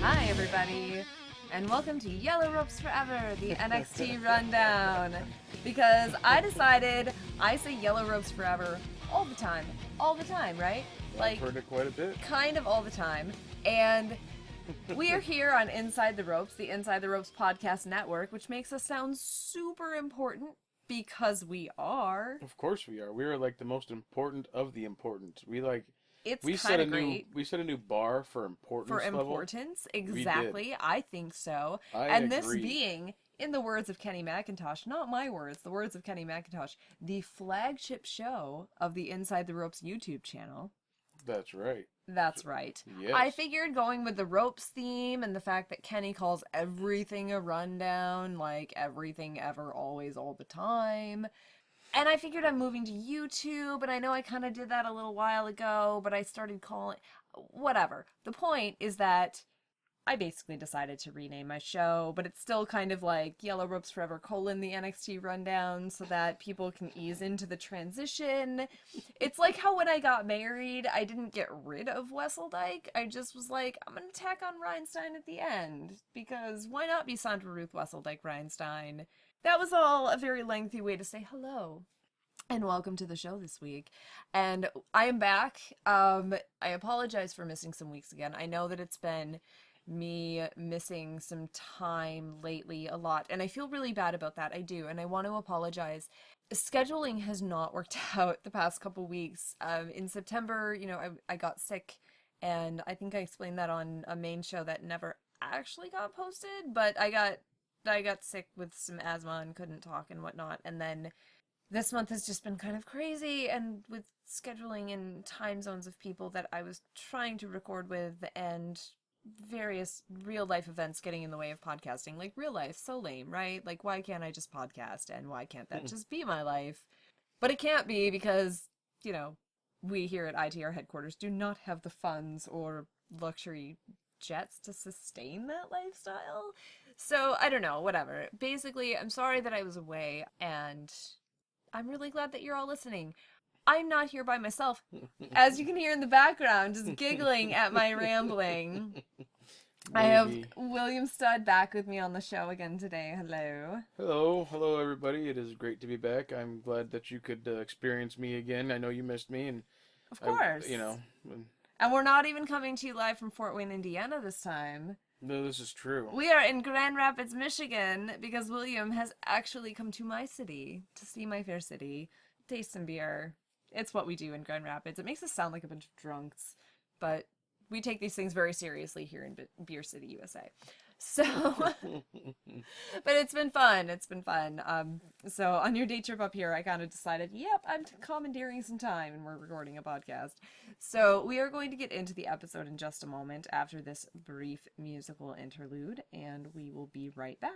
Hi, everybody, and welcome to Yellow Ropes Forever, the NXT Rundown. Because I decided I say Yellow Ropes Forever all the time, right? I've heard it quite a bit. Kind of all the time. And we are here on Inside the Ropes, the Inside the Ropes podcast network, which makes us sound super important because we are. Of course we are. We are like the most important of the important. It's we kind of great. We set a new bar for importance. For importance, exactly. I think so. I and agree. This being, in the words of Kenny McIntosh, not my words, the words of Kenny McIntosh, the flagship show of the Inside the Ropes YouTube channel. That's right. That's right. Yes. I figured going with the ropes theme and the fact that Kenny calls everything a rundown, like everything ever, always, all the time. And I figured I'm moving to YouTube, and I know I kind of did that a little while ago, but I started calling... Whatever. The point is that I basically decided to rename my show, but it's still kind of like Yellow Ropes Forever : the NXT Rundown, so that people can ease into the transition. It's like how when I got married, I didn't get rid of Wesseldike. I just was like, I'm going to tack on Rhinestone at the end, because why not be Sondra Ruth Wesseldike Rhinestone? That was all a very lengthy way to say hello and welcome to the show this week. And I am back. I apologize for missing some weeks again. I know that it's been me missing some time lately a lot, and I feel really bad about that. I do, and I want to apologize. Scheduling has not worked out the past couple weeks. In September, I got sick, and I think I explained that on a main show that never actually got posted, but I got sick with some asthma and couldn't talk and whatnot, and then this month has just been kind of crazy, and with scheduling and time zones of people that I was trying to record with, and various real-life events getting in the way of podcasting. Like, real life, so lame, right? Like, why can't I just podcast, and why can't that just be my life? But it can't be because, we here at ITR headquarters do not have the funds or luxury jets to sustain that lifestyle. So, I don't know, whatever. Basically, I'm sorry that I was away, and I'm really glad that you're all listening. I'm not here by myself, as you can hear in the background, just giggling at my rambling. I have William Studd back with me on the show again today. Hello. Hello everybody. It is great to be back. I'm glad that you could experience me again. I know you missed me, and of course, And we're not even coming to you live from Fort Wayne, Indiana this time. No, this is true. We are in Grand Rapids, Michigan, because William has actually come to my city to see my fair city, taste some beer. It's what we do in Grand Rapids. It makes us sound like a bunch of drunks, but we take these things very seriously here in Beer City, USA. So, but it's been fun. So on your day trip up here, I kind of decided, yep, I'm commandeering some time and we're recording a podcast. So we are going to get into the episode in just a moment after this brief musical interlude, and we will be right back.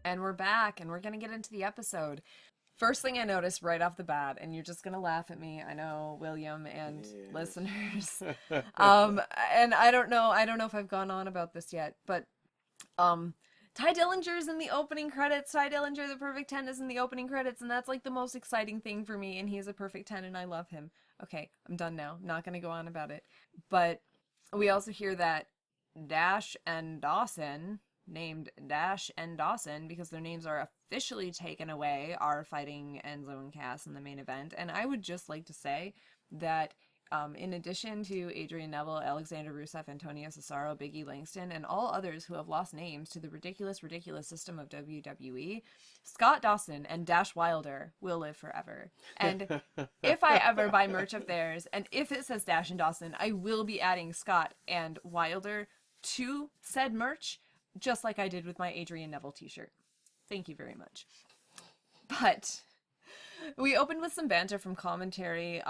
And we're back, and we're going to get into the episode. First thing I noticed right off the bat, and you're just going to laugh at me, I know, William and listeners. And I don't know if I've gone on about this yet, but Ty Dillinger's in the opening credits. Ty Dillinger, the Perfect 10, is in the opening credits, and that's like the most exciting thing for me, and he's a Perfect 10, and I love him. Okay, I'm done now. Not going to go on about it. But we also hear that Dash and Dawson, named Dash and Dawson because their names are officially taken away, are fighting Enzo and Cass in the main event. And I would just like to say that in addition to Adrian Neville, Alexander Rusev, Antonio Cesaro, Big E Langston, and all others who have lost names to the ridiculous system of WWE, Scott Dawson and Dash Wilder will live forever. And if I ever buy merch of theirs, and if it says Dash and Dawson, I will be adding Scott and Wilder to said merch, just like I did with my Adrian Neville t-shirt. Thank you very much. But we opened with some banter from commentary.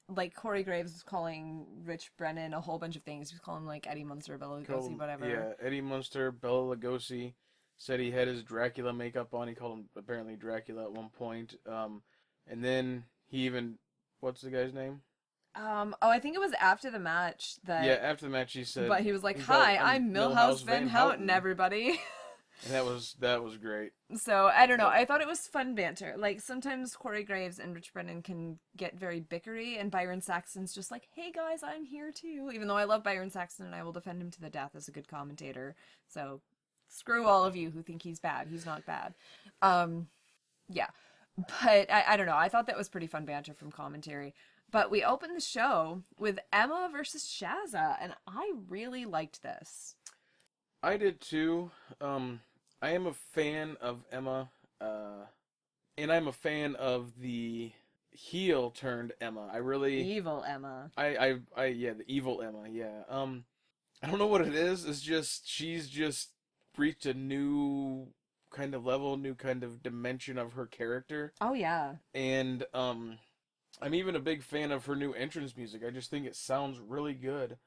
Like Corey Graves was calling Rich Brennan a whole bunch of things. He was calling him like Eddie Munster, Bela Lugosi, whatever. Yeah, Eddie Munster, Bela Lugosi, said he had his Dracula makeup on. He called him apparently Dracula at one point. And then he even, what's the guy's name? I think it was after the match Yeah, that, after the match he said. but he was like, He called, "Hi, I'm Milhouse Van Houten, everybody." And that was great. So, I don't know. I thought it was fun banter. Like, sometimes Corey Graves and Rich Brennan can get very bickery, and Byron Saxton's just like, "Hey guys, I'm here too." Even though I love Byron Saxton and I will defend him to the death as a good commentator. So, screw all of you who think he's bad. He's not bad. Yeah. But, I don't know. I thought that was pretty fun banter from commentary. But we opened the show with Emma versus Shazza, and I really liked this. I did too. I am a fan of Emma, and I'm a fan of the heel turned Emma. I really Evil Emma. yeah, the evil Emma. Yeah. I don't know what it is. It's just she's just reached a new kind of level, new kind of dimension of her character. Oh yeah. And I'm even a big fan of her new entrance music. I just think it sounds really good,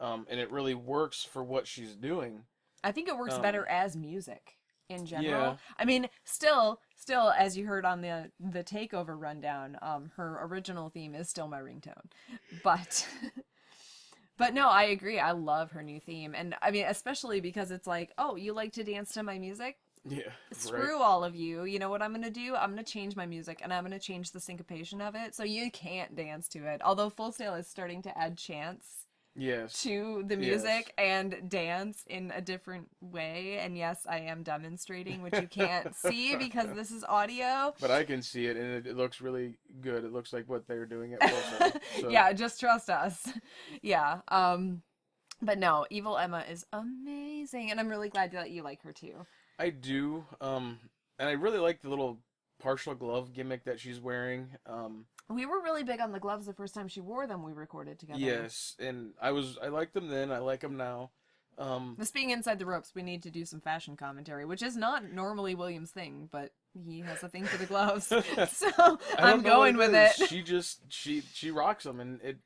and it really works for what she's doing. I think it works better as music in general. Yeah. I mean, still, as you heard on the takeover rundown, her original theme is still my ringtone, but but no, I agree. I love her new theme, and I mean, especially because it's like, oh, you like to dance to my music? Yeah. Screw all of you. You know what I'm gonna do? I'm gonna change my music, and I'm gonna change the syncopation of it, so you can't dance to it. Although Full Sail is starting to add chants. Yes. To the music and dance in a different way. And yes, I am demonstrating, which you can't see because this is audio. But I can see it, and it looks really good. It looks like what they're doing at Wilson. So. Yeah, just trust us. Yeah. But no, Evil Emma is amazing, and I'm really glad that you like her too. I do. And I really like the little partial glove gimmick that she's wearing. We were really big on the gloves the first time she wore them. We recorded together. Yes, and I liked them then. I like them now. This being inside the ropes, we need to do some fashion commentary, which is not normally William's thing, but he has a thing for the gloves, so I'm going with it. She rocks them, and it.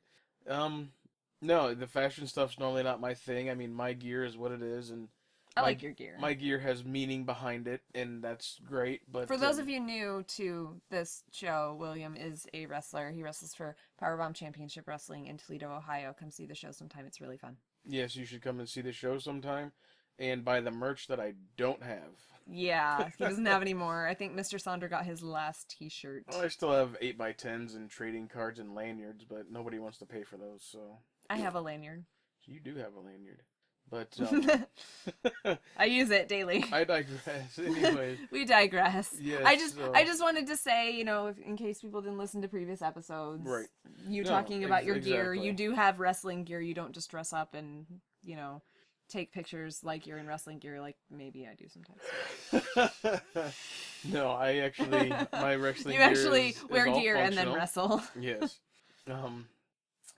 No, the fashion stuff's normally not my thing. I mean, my gear is what it is, and I like your gear. My gear has meaning behind it, and that's great. But for those of you new to this show, William is a wrestler. He wrestles for Powerbomb Championship Wrestling in Toledo, Ohio. Come see the show sometime. It's really fun. Yes, you should come and see the show sometime, and buy the merch that I don't have. Yeah, he doesn't have any more. I think Mr. Sondra got his last T-shirt. Well, I still have 8x10s and trading cards and lanyards, but nobody wants to pay for those, so... I have a lanyard. You do have a lanyard. But, I use it daily. I digress. Anyways. We digress. Yes, I just wanted to say, you know, in case people didn't listen to previous episodes, right. Talking about your gear, exactly. you do have wrestling gear. You don't just dress up and, you know, take pictures like you're in wrestling gear, like maybe I do sometimes. No, I actually, my wrestling you gear actually wear is gear and then wrestle. Yes.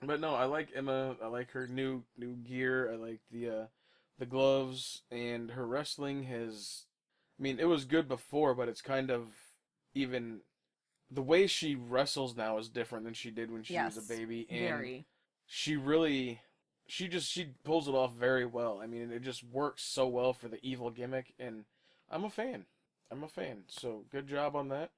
But no, I like Emma. I like her new gear. I like the gloves, and her wrestling has. I mean, it was good before, but it's kind of even the way she wrestles now is different than she did when she was a baby. And very. She really, she pulls it off very well. I mean, it just works so well for the evil gimmick, and I'm a fan. So good job on that.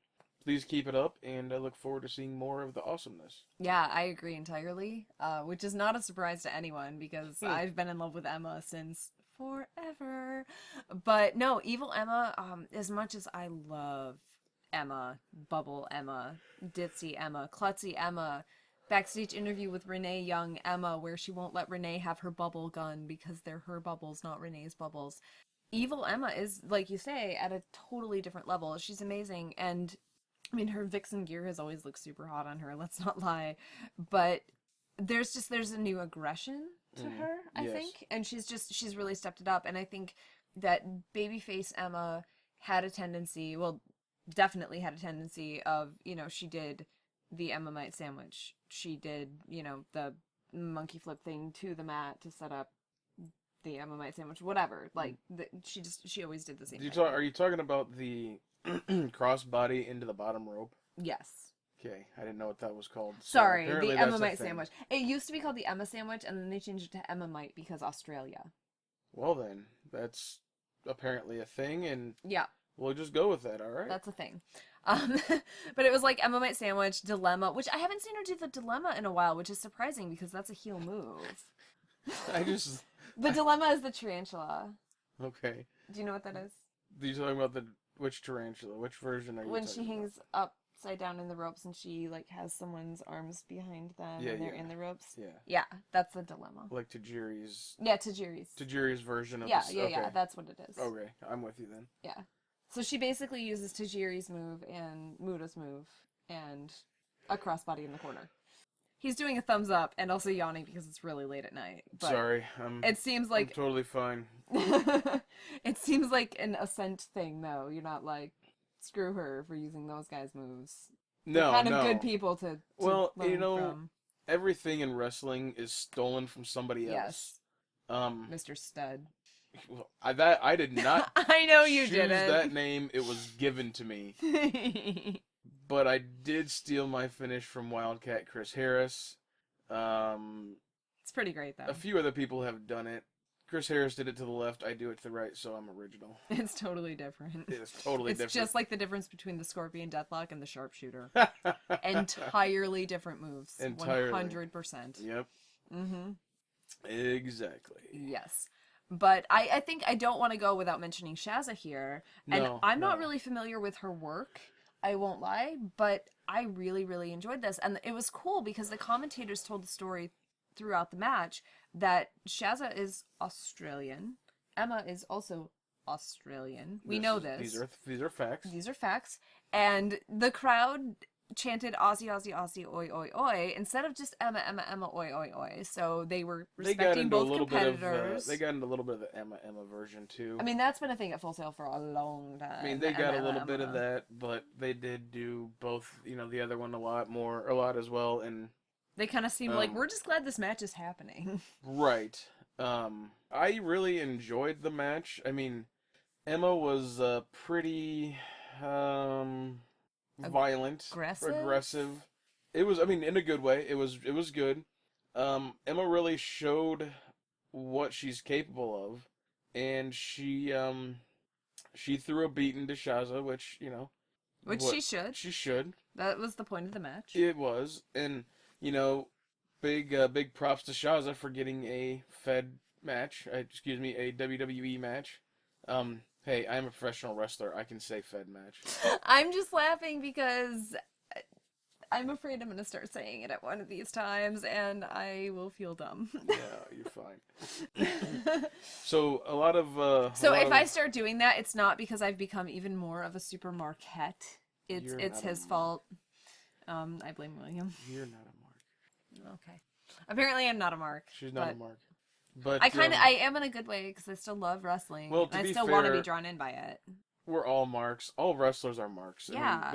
Please keep it up, and I look forward to seeing more of the awesomeness. Yeah, I agree entirely, which is not a surprise to anyone, because I've been in love with Emma since forever. But no, Evil Emma, as much as I love Emma, Bubble Emma, Ditzy Emma, Klutzy Emma, backstage interview with Renee Young Emma, where she won't let Renee have her bubble gun because they're her bubbles, not Renee's bubbles. Evil Emma is, like you say, at a totally different level. She's amazing, and I mean, her Vixen gear has always looked super hot on her, let's not lie. But there's a new aggression to her, I think. And she's really stepped it up. And I think that babyface Emma had a tendency, definitely had a tendency of, you know, she did the Emmamite sandwich. She did, you know, the monkey flip thing to the mat to set up the Emmamite sandwich, whatever. Like, she always did the same thing. Are you talking about the crossbody into the bottom rope? Yes. Okay, I didn't know what that was called. So sorry, the Emmamite sandwich. It used to be called the Emma sandwich, and then they changed it to Emmamite because Australia. Well then, that's apparently a thing, and Yeah. we'll just go with that, all right? That's a thing. But it was like Emma Might Sandwich, Dilemma, which I haven't seen her do the Dilemma in a while, which is surprising because that's a heel move. I just... The Dilemma is the tarantula. Okay. Do you know what that is? Are you talking about which tarantula? Which version are you When talking she hangs upside down in the ropes and she like has someone's arms behind them and they're in the ropes. Yeah. Yeah, that's the Dilemma. Like Tajiri's... Yeah, Tajiri's. Tajiri's version of Yeah, this. yeah, Okay. yeah, that's what it is. Okay, I'm with you then. Yeah. So she basically uses Tajiri's move and Muda's move and a crossbody in the corner. He's doing a thumbs up and also yawning because it's really late at night. But Sorry, it seems like I'm totally fine. it seems like an Ascent thing, though. You're not like screw her for using those guys' moves. No, They're kind of good people to well, learn from. everything in wrestling is stolen from somebody else. Yes. Mr. Stud. Well, I did not. I know you choose didn't. that name. It was given to me. But I did steal my finish from Wildcat Chris Harris. It's pretty great, though. A few other people have done it. Chris Harris did it to the left. I do it to the right, so I'm original. It's totally different. It is totally different. It's just like the difference between the Scorpion Deathlock and the Sharpshooter. Entirely different moves. Entirely. 100%. Yep. Mm-hmm. Exactly. Yes. But I think I don't want to go without mentioning Shazza here. And No, I'm not really familiar with her work, I won't lie, but I really, really enjoyed this. And it was cool because the commentators told the story throughout the match that Shazza is Australian. Emma is also Australian. We know this. These are facts. These are facts. And the crowd chanted Aussie, Aussie, Aussie, oi, oi, oi, instead of just Emma, Emma, Emma, oi, oi, oi. So they were respecting both competitors. They got into a little bit of the Emma, Emma version too. I mean, that's been a thing at Full Sail for a long time. I mean, they got a little bit of that, but they did do both, the other one a lot as well, and... They kind of seemed like, we're just glad this match is happening. Right. I really enjoyed the match. I mean, Emma was pretty... violent, aggressive. It was, in a good way. It was good. Emma really showed what she's capable of, and she threw a beating to Shazza, which she should. She should. That was the point of the match. It was, and big props to Shazza for getting a Fed match. A WWE match. Hey, I'm a professional wrestler. I can say Fed match. I'm just laughing because I'm afraid I'm going to start saying it at one of these times, and I will feel dumb. Yeah, you're fine. So, a lot of... I start doing that, it's not because I've become even more of a super Marquette. It's his fault. I blame William. You're not a mark. Okay. Apparently I'm not a mark. She's not a mark. But I am in a good way because I still love wrestling. Well, and I still want to be drawn in by it. We're all marks. All wrestlers are marks. Yeah.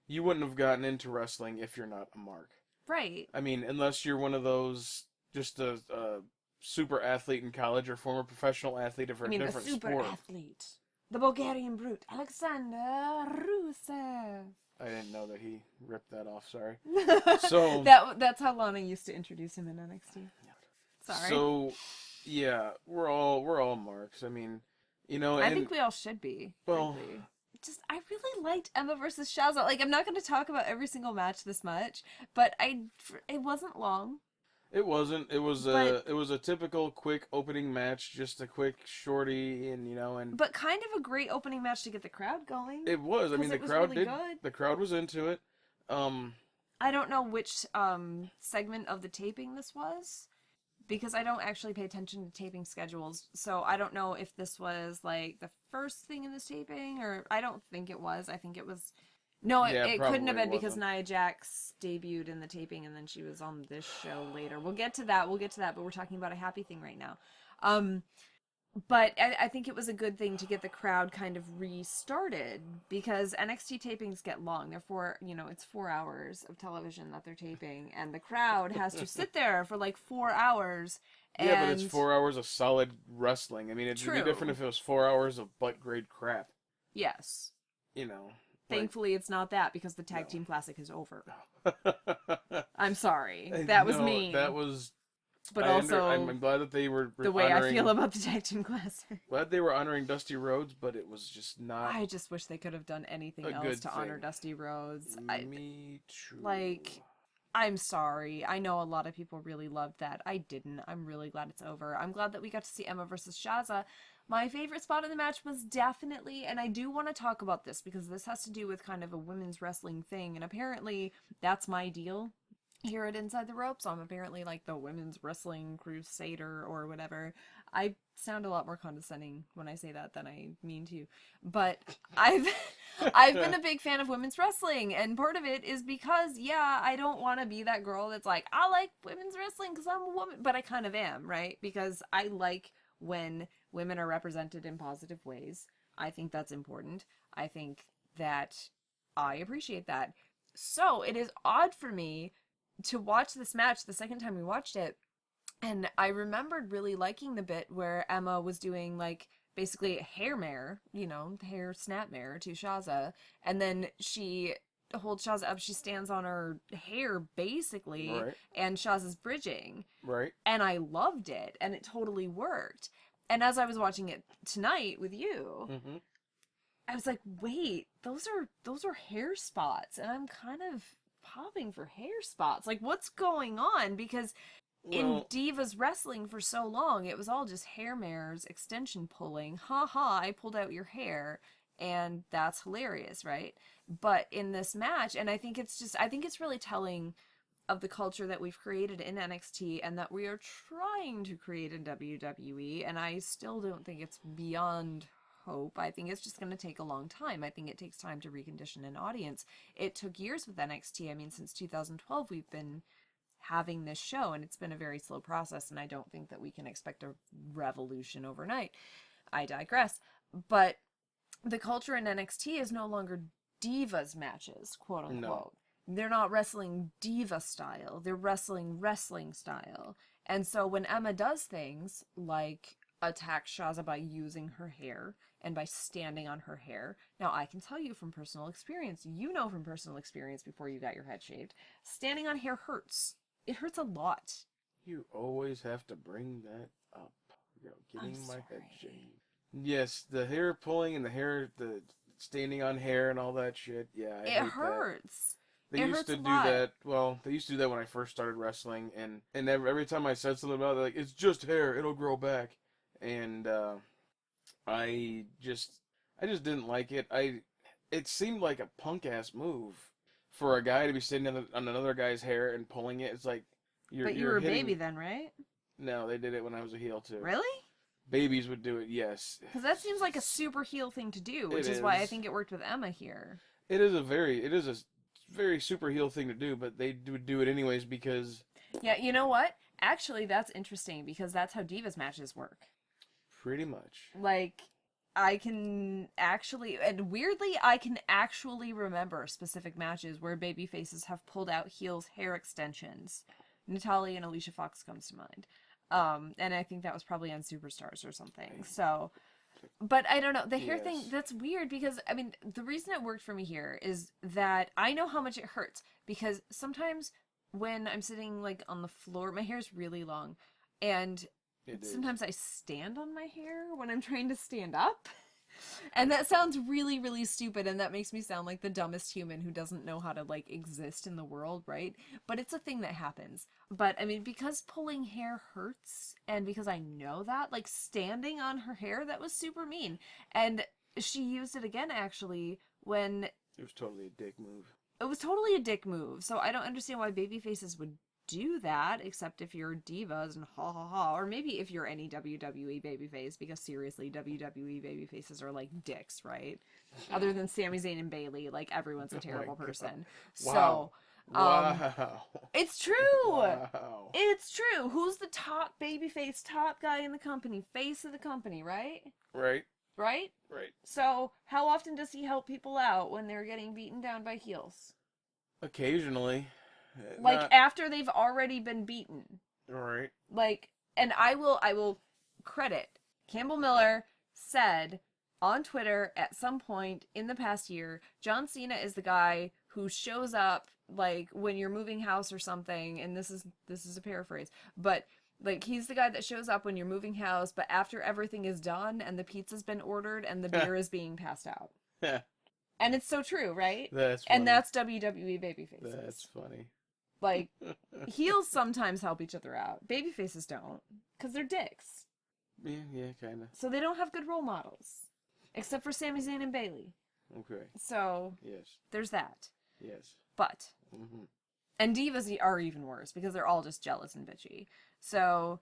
You wouldn't have gotten into wrestling if you're not a mark. Right. Unless you're one of those, just a super athlete in college or former professional athlete of a different sport. The super athlete. The Bulgarian brute, Alexander Rusev. I didn't know that he ripped that off, sorry. So that's how Lana used to introduce him in NXT. Sorry. So, yeah, we're all marks. I think we all should be. Well, frankly. I really liked Emma versus Shazza. Like, I'm not going to talk about every single match this much, but it wasn't long. It wasn't. It was a typical quick opening match, just a quick shorty, and. But kind of a great opening match to get the crowd going. It was. The crowd really good. The crowd was into it. I don't know which segment of the taping this was, because I don't actually pay attention to taping schedules, so I don't know if this was like the first thing in this taping, or I don't think it was. I think it was. No, it couldn't have been because Nia Jax debuted in the taping and then she was on this show later. We'll get to that, but we're talking about a happy thing right now. But I think it was a good thing to get the crowd kind of restarted because NXT tapings get long. They're it's 4 hours of television that they're taping, and the crowd has to sit there for like 4 hours. Yeah, but it's 4 hours of solid wrestling. It'd be different if it was 4 hours of butt-grade crap. Yes. Thankfully, it's not that because the Tag Team Classic is over. I'm sorry. That was mean. That was But also, I'm glad that they were the way honoring, I feel about the tag team classic. glad they were honoring Dusty Rhodes, but it was just not I just wish they could have done anything a else good to honor thing. Dusty Rhodes. Me too. Like, I'm sorry. I know a lot of people really loved that. I didn't. I'm really glad it's over. I'm glad that we got to see Emma versus Shazza. My favorite spot in the match was definitely, and I do want to talk about this because this has to do with kind of a women's wrestling thing, and apparently that's my deal here at Inside the Ropes. I'm apparently like the women's wrestling crusader or whatever. I sound a lot more condescending when I say that than I mean to. But I've I've been a big fan of women's wrestling, and part of it is because, yeah, I don't want to be that girl that's like, I like women's wrestling because I'm a woman, but I kind of am, right? Because I like when women are represented in positive ways. I think that's important. I think that I appreciate that. So it is odd for me to watch this match the second time we watched it, and I remembered really liking the bit where Emma was doing like basically a hair mare, hair snap mare to Shazza, and then she holds Shazza up, she stands on her hair basically, Right. and Shazza's bridging. Right. And I loved it, and it totally worked. And as I was watching it tonight with you, Mm-hmm. I was like, wait, those are hair spots, and I'm kind of popping for hair spots. Like, what's going on? Because in Divas wrestling for so long, it was all just hair mares, extension pulling. Ha ha, I pulled out your hair, and that's hilarious, right? But in this match, and I think it's really telling of the culture that we've created in NXT and that we are trying to create in WWE, and I still don't think it's beyond hope. I think it's just going to take a long time. I think it takes time to recondition an audience. It took years with NXT. I mean, since 2012, we've been having this show, and it's been a very slow process, and I don't think that we can expect a revolution overnight. I digress. But the culture in NXT is no longer divas matches, quote unquote. No. They're not wrestling diva style. They're wrestling style. And so when Emma does things like attack Shazza by using her hair and by standing on her hair. Now, I can tell you from personal experience, from personal experience before you got your head shaved, standing on hair hurts. It hurts a lot. You always have to bring that up. Getting my head sorry. shaved. Yes, the hair pulling and the standing on hair and all that shit. Yeah, I hate hurts. They used to do that. Well, they used to do that when I first started wrestling, and every time I said something about it, like, it's just hair, it'll grow back, and I just didn't like it. It seemed like a punk ass move for a guy to be sitting on another guy's hair and pulling it. It's like But you were a baby then, right? No, they did it when I was a heel too. Really? Babies would do it, yes. Because that seems like a super heel thing to do, which is why I think it worked with Emma here. It is a very super heel thing to do, but they would do it anyways because... Yeah, you know what? Actually, that's interesting because that's how Divas matches work. Pretty much. Like, I can actually remember specific matches where baby faces have pulled out heels' hair extensions. Natalya and Alicia Fox comes to mind. And I think that was probably on Superstars or something. So... But I don't know, the hair thing, that's weird because, I mean, the reason it worked for me here is that I know how much it hurts because sometimes when I'm sitting, like, on the floor, my hair's really long, and sometimes I stand on my hair when I'm trying to stand up. And that sounds really, really stupid, and that makes me sound like the dumbest human who doesn't know how to, like, exist in the world, right? But it's a thing that happens. But, I mean, because pulling hair hurts, and because I know that, like, standing on her hair, that was super mean. And she used it again, actually, when... It was totally a dick move. It was totally a dick move, so I don't understand why babyfaces would do that, except if you're divas and ha ha ha, or maybe if you're any WWE babyface, because seriously, WWE babyfaces are like dicks, right? Other than Sami Zayn and Bayley, like everyone's a terrible person. Wow. So, Wow. it's true. Wow. It's true. Who's the top babyface, top guy in the company, face of the company, right? Right. Right? Right. So, how often does he help people out when they're getting beaten down by heels? Occasionally. Like, after they've already been beaten. Right. Like, and I will credit Campbell Miller said on Twitter at some point in the past year, John Cena is the guy who shows up, like, when you're moving house or something, and this is a paraphrase, but Like, he's the guy that shows up when you're moving house, but after everything is done and the pizza's been ordered and the beer is being passed out. And it's so true, right? That's funny. And that's WWE babyfaces. That's funny. Like, heels sometimes help each other out. Babyfaces don't, because they're dicks. Yeah, kind of. So they don't have good role models. Except for Sami Zayn and Bayley. Okay. So, yes. There's that. Yes. But, and divas are even worse, because they're all just jealous and bitchy. So,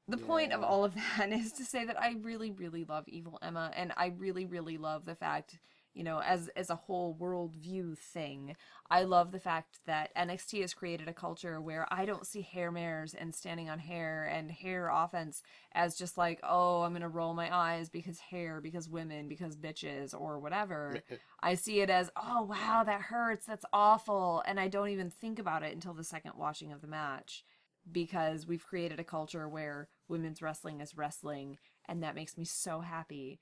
the point of all of that is to say that I really, really love Evil Emma, and I really, really love the fact, you know, as a whole worldview thing, I love the fact that NXT has created a culture where I don't see hair mares and standing on hair and hair offense as just like, oh, I'm gonna roll my eyes because hair, because women, because bitches, or whatever. I see it as, oh, wow, that hurts, that's awful, and I don't even think about it until the second watching of the match, because we've created a culture where women's wrestling is wrestling, and that makes me so happy,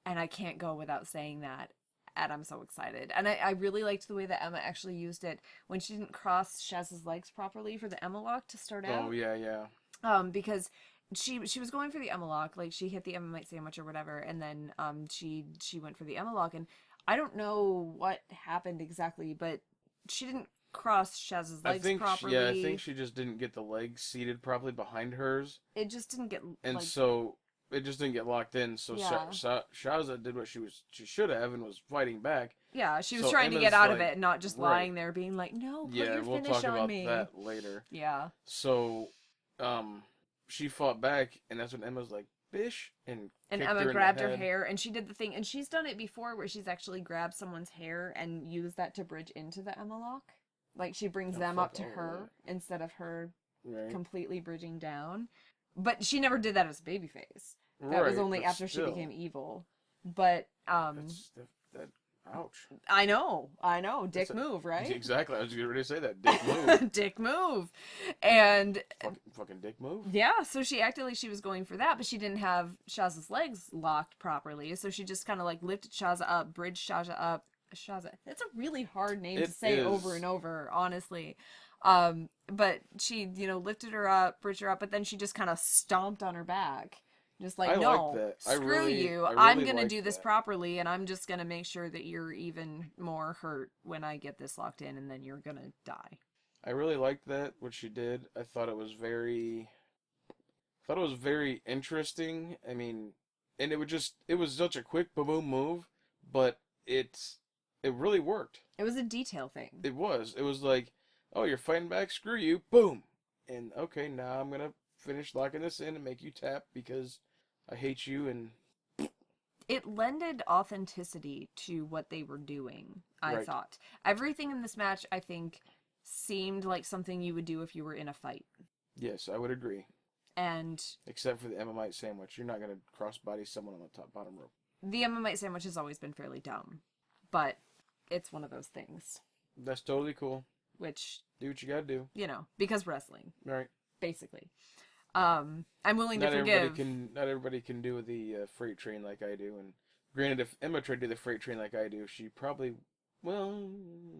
and I can't go without saying that. And I'm so excited. And I really liked the way that Emma actually used it when she didn't cross Shazza's legs properly for the Emma lock to start out. Oh, yeah. Because she was going for the Emma lock, like she hit the Emma sandwich or whatever, and then she went for the Emma lock, and I don't know what happened exactly, but she didn't cross Shazza's legs properly. Yeah, I think she just didn't get the legs seated properly behind hers. It just didn't get, and so it just didn't get locked in, so Shazza did what she should have and was fighting back. Yeah, she was trying to get out of it and not just lying there being like, no, put your we'll finish talk on about me. that later. Yeah. So, she fought back, and that's when Emma's like, bish, and Emma grabbed her hair, and she did the thing, and she's done it before where she's actually grabbed someone's hair and used that to bridge into the Emma lock. Like, she brings them up to her instead of her completely bridging down. But she never did that as a babyface. That was only after she became evil. But, ouch. I know. Dick move, right? Exactly. I was going to say that. Dick move. Dick move. And... Fucking dick move? Yeah, so she acted like she was going for that, but she didn't have Shazza's legs locked properly. So she just kind of, like, lifted Shazza up, bridged Shazza up. Shazza. That's a really hard name to say over and over, honestly. But she, lifted her up, bridged her up, but then she just kind of stomped on her back. Just like, no, screw you. I'm going to do this properly, and I'm just going to make sure that you're even more hurt when I get this locked in, and then you're going to die. I really liked that, what she did. I thought it was very interesting. I mean, and it was such a quick boom move, but it really worked. It was a detail thing. It was like, oh, you're fighting back, screw you, boom. And okay, now I'm going to finish locking this in and make you tap because I hate you. And it lended authenticity to what they were doing, I thought. Everything in this match, I think, seemed like something you would do if you were in a fight. Yes, I would agree. And except for the Emmamite sandwich. You're not going to crossbody someone on the bottom rope. The Emmamite sandwich has always been fairly dumb. But it's one of those things. That's totally cool. Which... do what you gotta do. Because wrestling. Right. Basically. I'm willing to forgive. Not everybody can do the freight train like I do. And granted, if Emma tried to do the freight train like I do, she probably... well,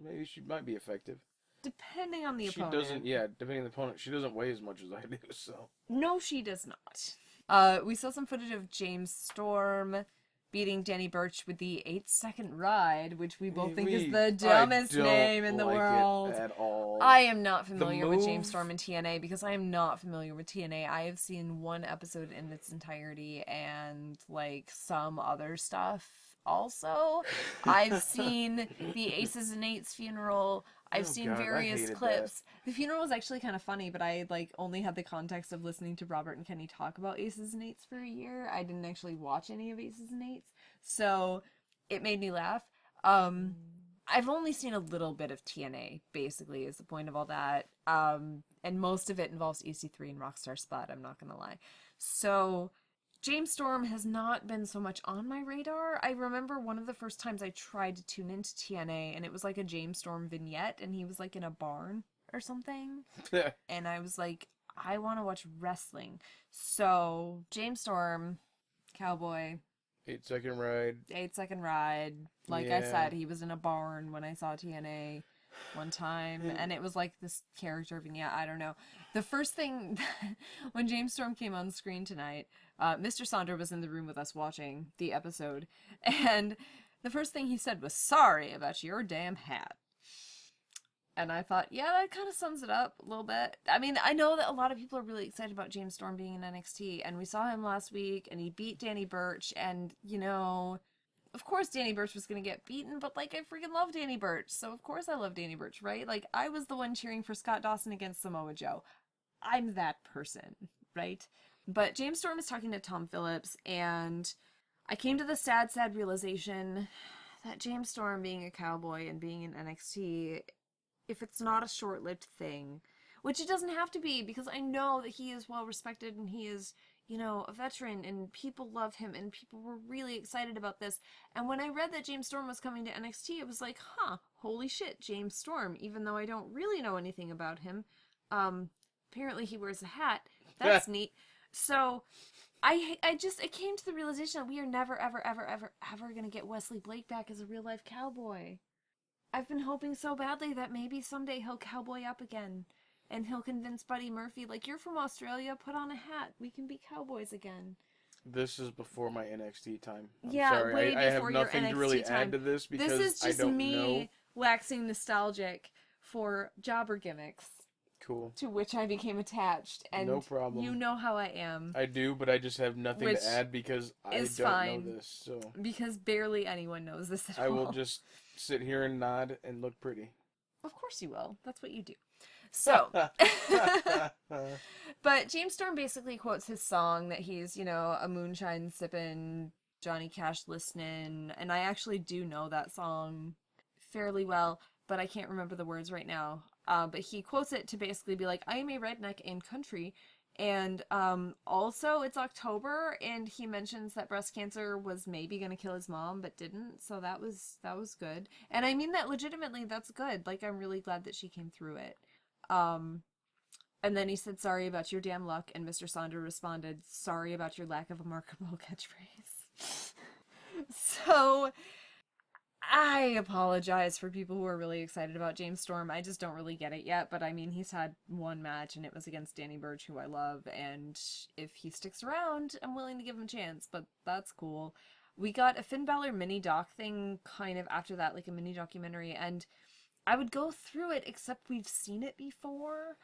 maybe she might be effective. Depending on the opponent. She doesn't... yeah, depending on the opponent. She doesn't weigh as much as I do, so... No, she does not. We saw some footage of James Storm beating Danny Burch with the 8-second ride, which we both think is the dumbest name in the world. It at all. I am not familiar with James Storm and TNA because I am not familiar with TNA. I have seen one episode in its entirety and like some other stuff also. I've seen the Aces and Eights funeral. I've seen various clips. The funeral was actually kind of funny, but I only had the context of listening to Robert and Kenny talk about Aces and Eights for a year. I didn't actually watch any of Aces and Eights, so it made me laugh. I've only seen a little bit of TNA, basically, is the point of all that. And most of it involves EC3 and Rockstar Spud, I'm not gonna lie. So... James Storm has not been so much on my radar. I remember one of the first times I tried to tune into TNA, and it was like a James Storm vignette, and he was like in a barn or something. And I was like, I want to watch wrestling. So, James Storm, cowboy. 8-second ride. 8-second ride. Like I said, he was in a barn when I saw TNA. one time, and it was like this character vignette. I don't know. The first thing when James Storm came on screen tonight, Mr. Sondra was in the room with us watching the episode, and the first thing he said was, "Sorry about your damn hat." And I thought, yeah, that kind of sums it up a little bit. I mean, I know that a lot of people are really excited about James Storm being in NXT, and we saw him last week, and he beat Danny Burch, and, you know, of course Danny Burch was going to get beaten, but, like, I freaking love Danny Burch, so of course I love Danny Burch, right? Like, I was the one cheering for Scott Dawson against Samoa Joe. I'm that person, right? But James Storm is talking to Tom Phillips, and I came to the sad realization that James Storm being a cowboy and being in NXT, if it's not a short-lived thing, which it doesn't have to be, because I know that he is well-respected and he is, you know, a veteran and people love him and people were really excited about this. And when I read that James Storm was coming to NXT, it was like, huh, holy shit, James Storm, even though I don't really know anything about him. Apparently he wears a hat. That's neat. So I came to the realization that we are never, ever, ever, ever, ever going to get Wesley Blake back as a real-life cowboy. I've been hoping so badly that maybe someday he'll cowboy up again. And he'll convince Buddy Murphy, like, you're from Australia, put on a hat. We can be cowboys again. This is before my NXT time. I'm yeah, sorry. way I have before your nothing NXT to really time. add to this because this is just I don't me know. waxing nostalgic for jobber gimmicks. Cool. To which I became attached. And no problem. You know how I am. I do, but I just have nothing to add because I don't know this. So because barely anyone knows this at all. I will just sit here and nod and look pretty. Of course you will. That's what you do. So, but James Storm basically quotes his song that he's, you know, a moonshine sipping, Johnny Cash listening, and I actually do know that song fairly well, but I can't remember the words right now. But he quotes it to basically be like, I am a redneck in country, and also it's October, and he mentions that breast cancer was maybe gonna kill his mom, but didn't, so that was good. And I mean that legitimately, that's good. Like, I'm really glad that she came through it. And then he said, sorry about your damn luck, and Mr. Sondra responded, sorry about your lack of a marketable catchphrase. So, I apologize for people who are really excited about James Storm. I just don't really get it yet, but I mean, he's had one match, and it was against Danny Burch, who I love, and if he sticks around, I'm willing to give him a chance, but that's cool. We got a Finn Balor mini-doc thing kind of after that, like a mini-documentary, and I would go through it, except we've seen it before,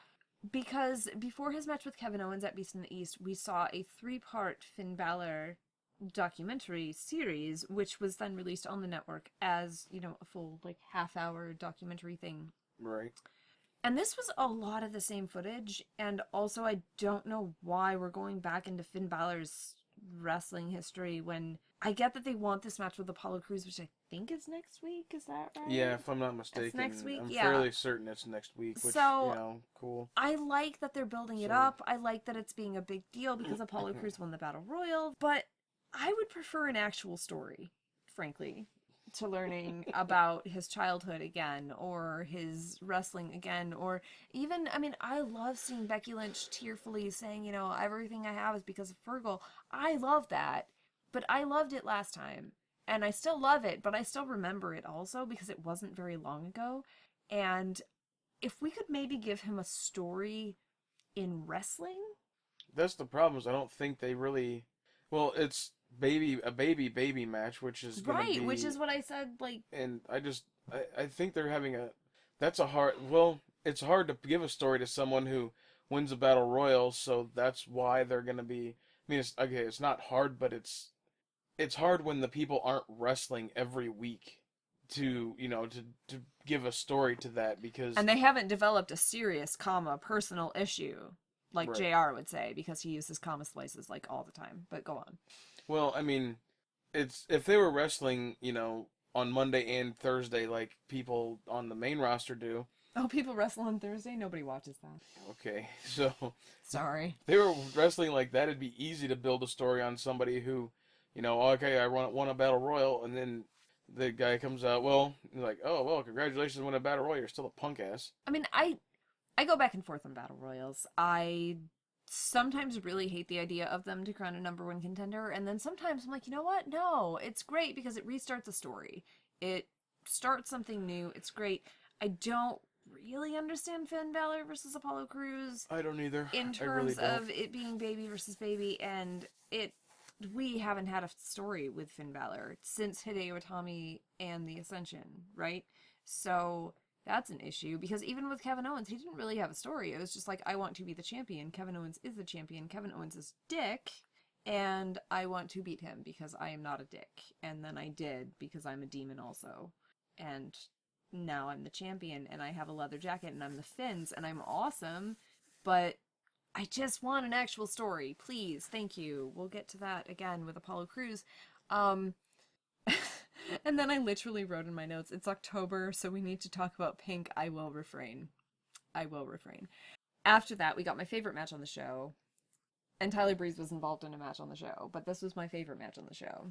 because before his match with Kevin Owens at Beast in the East, we saw a 3-part Finn Balor documentary series, which was then released on the network as, you know, a full, like, half-hour documentary thing. Right. And this was a lot of the same footage, and also I don't know why we're going back into Finn Balor's wrestling history when I get that they want this match with Apollo Crews, which I think is next week. Is that right? Yeah, if I'm not mistaken. It's next week. I'm yeah. fairly certain it's next week, which, so, you know, cool. I like that they're building it up. I like that it's being a big deal because Apollo Crews won the Battle Royal, but I would prefer an actual story, frankly, to learning about his childhood again, or his wrestling again, or even, I mean, I love seeing Becky Lynch tearfully saying, you know, everything I have is because of Fergal. I love that, but I loved it last time, and I still love it, but I still remember it also because it wasn't very long ago, and if we could maybe give him a story in wrestling? That's the problem, is I don't think they really, well, it's a baby match, which is gonna right, be, which is what I said, like, and I think they're having it's hard to give a story to someone who wins a battle royal, so that's why they're gonna be, I mean, it's not hard, but it's hard when the people aren't wrestling every week to, you know, to give a story to that, because, and they haven't developed a serious, personal issue, like right. JR would say, because he uses comma slices, like, all the time, but go on. Well, I mean, it's, if they were wrestling, you know, on Monday and Thursday like people on the main roster do. Oh, people wrestle on Thursday? Nobody watches that. Okay, so sorry. If they were wrestling like that, it'd be easy to build a story on somebody who, you know, okay, I won a battle royal, and then the guy comes out, well, like, oh, well, congratulations on winning a battle royal, you're still a punk ass. I mean, I go back and forth on battle royals. I sometimes really hate the idea of them to crown a number 1 contender, and then sometimes I'm like, you know what? No, it's great because it restarts a story. It starts something new. It's great. I don't really understand Finn Balor versus Apollo Crews I don't either. in I really terms don't. of it being baby versus baby, and we haven't had a story with Finn Balor since Hideo Itami and the Ascension, right? So that's an issue, because even with Kevin Owens, he didn't really have a story. It was just like, I want to be the champion. Kevin Owens is the champion. Kevin Owens is dick, and I want to beat him because I am not a dick. And then I did, because I'm a demon also. And now I'm the champion, and I have a leather jacket, and I'm the Finns, and I'm awesome, but I just want an actual story, please. Thank you. We'll get to that again with Apollo Crews. And then I literally wrote in my notes, it's October, so we need to talk about Pink. I will refrain. I will refrain. After that, we got my favorite match on the show. And Tyler Breeze was involved in a match on the show, but this was my favorite match on the show.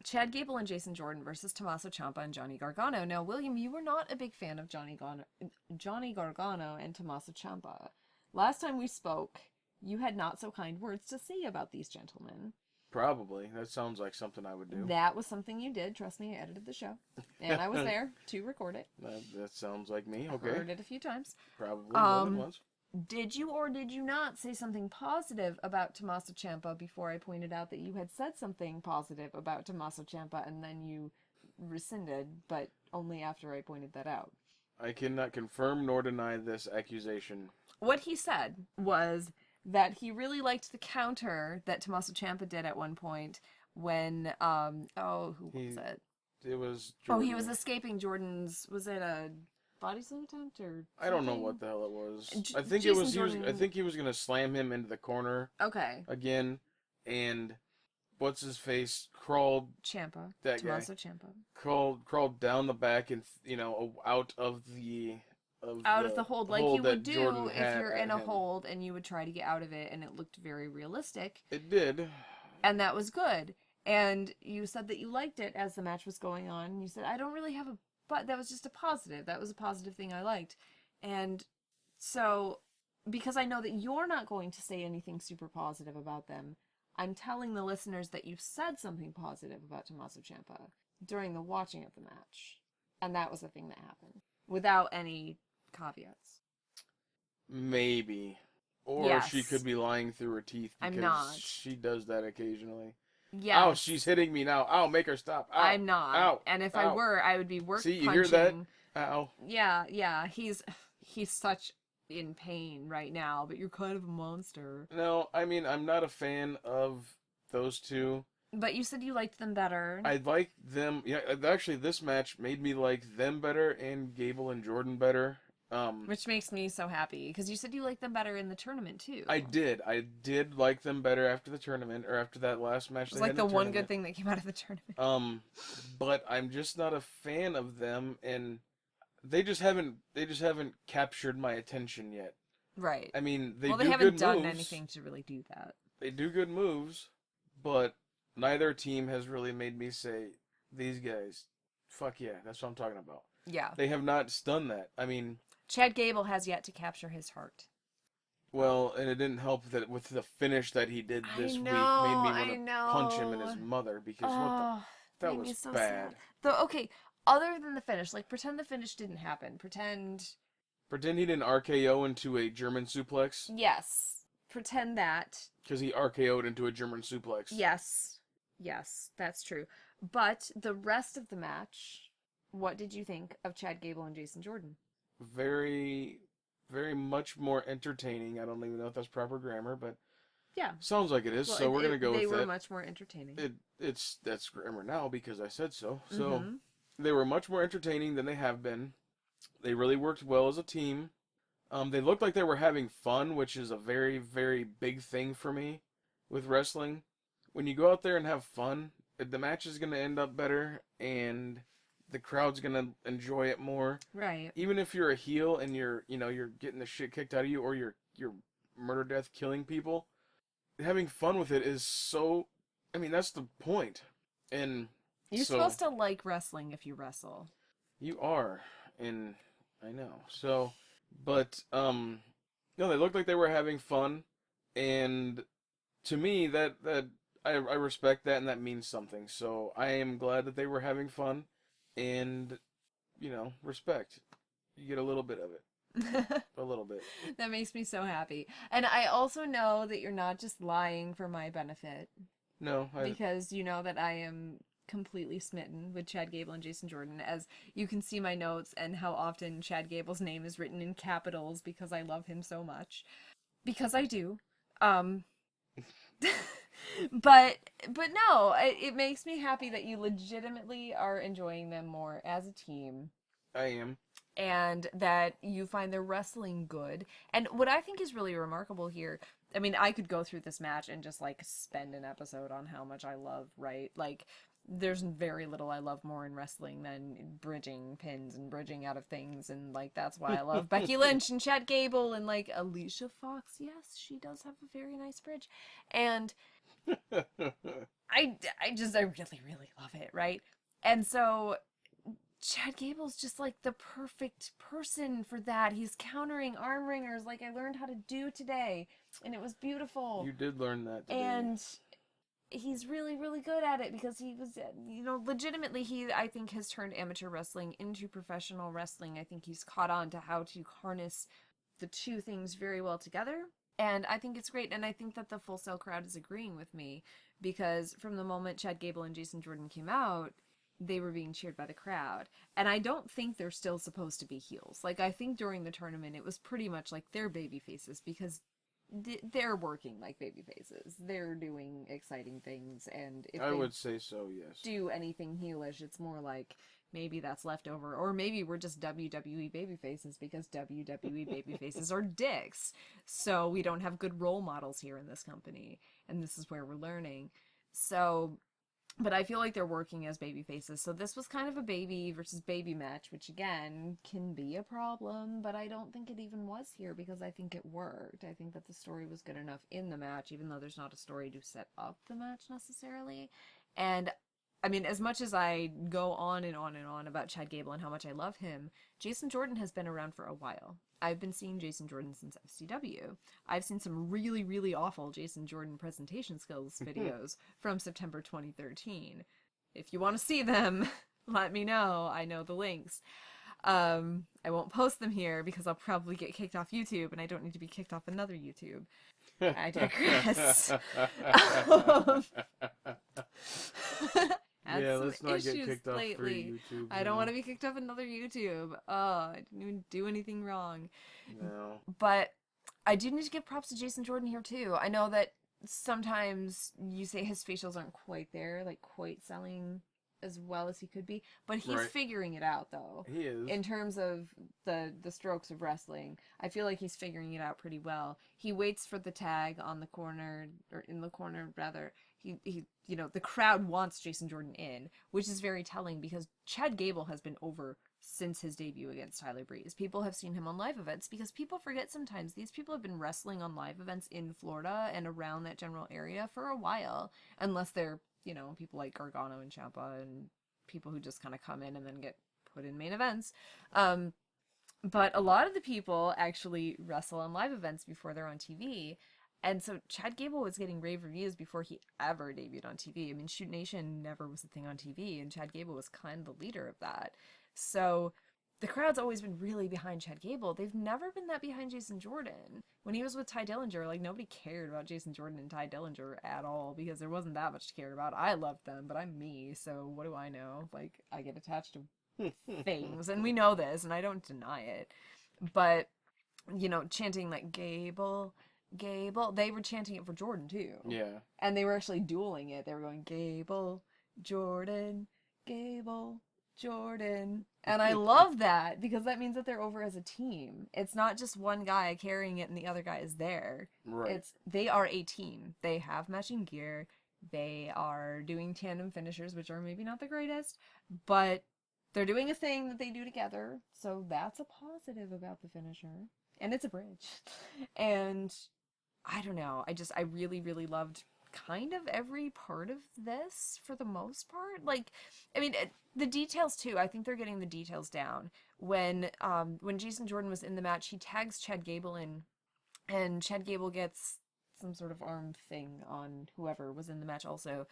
Chad Gable and Jason Jordan versus Tommaso Ciampa and Johnny Gargano. Now, William, you were not a big fan of Johnny Gargano and Tommaso Ciampa. Last time we spoke, you had not so kind words to say about these gentlemen. Probably. That sounds like something I would do. That was something you did. Trust me, I edited the show. And I was there to record it. That sounds like me. Okay. Heard it a few times. Probably more than once. Did you or did you not say something positive about Tommaso Ciampa before I pointed out that you had said something positive about Tommaso Ciampa, and then you rescinded, but only after I pointed that out? I cannot confirm nor deny this accusation. What he said was that he really liked the counter that Tommaso Ciampa did at one point when, who was it? It was Jordan. Oh, he was escaping Jordan's, was it a body slam attempt or something? I don't know what the hell it was. I think Jason it was Jordan... I think he was gonna slam him into the corner. Okay. Again, and what's his face crawled. Ciampa. That Tommaso guy. Ciampa. Crawled down the back and out of the hold, like you would do Jordan if you're in a him. hold and you would try to get out of it, and it looked very realistic. It did. And that was good. And you said that you liked it as the match was going on. And you said, I don't really have a... But that was just a positive. That was a positive thing I liked. And so, because I know that you're not going to say anything super positive about them, I'm telling the listeners that you said something positive about Tommaso Ciampa during the watching of the match. And that was the thing that happened. Without any caveats. Maybe. Or yes. She could be lying through her teeth because I'm not. She does that occasionally. Yeah. Ow, she's hitting me now. Ow, make her stop. Ow, I'm not. Ow, and if ow. I were, I would be work See, you punching. hear that? Ow. Yeah. He's such in pain right now, but you're kind of a monster. No, I mean, I'm not a fan of those two. But you said you liked them better. I like them. Yeah, actually, this match made me like them better and Gable and Jordan better. Which makes me so happy, because you said you liked them better in the tournament, too. I did like them better after the tournament, or after that last match. It was like the one good thing that came out of the tournament. But I'm just not a fan of them, and they just haven't captured my attention yet. Right. I mean, they haven't done anything to really do that. They do good moves, but neither team has really made me say, these guys, fuck yeah, that's what I'm talking about. Yeah. They have not done that. I mean... Chad Gable has yet to capture his heart. Well, and it didn't help that with the finish that he did this week made me want to punch him and his mother, because that was so bad. Okay, other than the finish, like pretend the finish didn't happen. Pretend he didn't RKO into a German suplex. Yes. Pretend that. Because he RKO'd into a German suplex. Yes, that's true. But the rest of the match, what did you think of Chad Gable and Jason Jordan? Very, very much more entertaining. I don't even know if that's proper grammar, but yeah, sounds like it is. Well, so we're gonna go with it. They were much more entertaining. That's grammar now because I said so. So they were much more entertaining than they have been. They really worked well as a team. They looked like they were having fun, which is a very, very big thing for me with wrestling. When you go out there and have fun, the match is gonna end up better and the crowd's gonna enjoy it more. Right. Even if you're a heel and you're getting the shit kicked out of you, or you're murder death killing people, having fun with it is so. I mean, that's the point. And you're supposed to like wrestling if you wrestle. You are, and I know. So, but no, they looked like they were having fun, and to me that I respect that, and that means something. So I am glad that they were having fun. And, respect. You get a little bit of it. A little bit. That makes me so happy. And I also know that you're not just lying for my benefit. No, Because you know that I am completely smitten with Chad Gable and Jason Jordan, as you can see my notes and how often Chad Gable's name is written in capitals because I love him so much. Because I do. But no, it makes me happy that you legitimately are enjoying them more as a team. I am. And that you find their wrestling good. And what I think is really remarkable here, I mean, I could go through this match and just, like, spend an episode on how much I love, right? Like, there's very little I love more in wrestling than bridging pins and bridging out of things, and, like, that's why I love Becky Lynch and Chad Gable and, like, Alicia Fox. Yes, she does have a very nice bridge. And I really, really love it, right? And so Chad Gable's just, like, the perfect person for that. He's countering arm ringers like I learned how to do today, and it was beautiful. You did learn that today. And he's really, really good at it because he was, legitimately, I think, has turned amateur wrestling into professional wrestling. I think he's caught on to how to harness the two things very well together. And I think it's great, and I think that the Full Sail crowd is agreeing with me, because from the moment Chad Gable and Jason Jordan came out, they were being cheered by the crowd. And I don't think they're still supposed to be heels. Like, I think during the tournament, it was pretty much like they're baby faces, because they're working like baby faces. They're doing exciting things, and if I they would say so, yes. do anything heelish, it's more like maybe that's leftover, or maybe we're just WWE baby faces because WWE baby faces are dicks. So we don't have good role models here in this company, and this is where we're learning. So, but I feel like they're working as baby faces. So this was kind of a baby versus baby match, which again can be a problem, but I don't think it even was here because I think it worked. I think that the story was good enough in the match, even though there's not a story to set up the match necessarily. And I mean, as much as I go on and on and on about Chad Gable and how much I love him, Jason Jordan has been around for a while. I've been seeing Jason Jordan since FCW. I've seen some really, really awful Jason Jordan presentation skills videos from September 2013. If you want to see them, let me know. I know the links. I won't post them here because I'll probably get kicked off YouTube, and I don't need to be kicked off another YouTube. I digress. Yeah, let's not get kicked off lately. YouTube. I don't want to be kicked off another YouTube. Oh, I didn't even do anything wrong. No. But I do need to give props to Jason Jordan here too. I know that sometimes you say his facials aren't quite there, like quite selling as well as he could be, but he's figuring it out though. He is. In terms of the strokes of wrestling, I feel like he's figuring it out pretty well. He waits for the tag on the corner, or in the corner rather. He the crowd wants Jason Jordan in, which is very telling because Chad Gable has been over since his debut against Tyler Breeze. People have seen him on live events because people forget sometimes these people have been wrestling on live events in Florida and around that general area for a while, unless they're people like Gargano and Ciampa and people who just kind of come in and then get put in main events. But a lot of the people actually wrestle on live events before they're on TV. And so Chad Gable was getting rave reviews before he ever debuted on TV. I mean, Shoot Nation never was a thing on TV, and Chad Gable was kind of the leader of that. So the crowd's always been really behind Chad Gable. They've never been that behind Jason Jordan. When he was with Ty Dillinger, like, nobody cared about Jason Jordan and Ty Dillinger at all because there wasn't that much to care about. I loved them, but I'm me, so what do I know? Like, I get attached to things, and we know this, and I don't deny it. But, chanting, like, Gable, they were chanting it for Jordan, too. Yeah. And they were actually dueling it. They were going, Gable, Jordan, Gable, Jordan. And I love that because that means that they're over as a team. It's not just one guy carrying it and the other guy is there. Right. They are a team. They have matching gear. They are doing tandem finishers, which are maybe not the greatest, but they're doing a thing that they do together. So that's a positive about the finisher. And it's a bridge. And I don't know. I really, really loved kind of every part of this for the most part. Like, I mean, the details too. I think they're getting the details down. When Jason Jordan was in the match, he tags Chad Gable in, and Chad Gable gets some sort of arm thing on whoever was in the match also.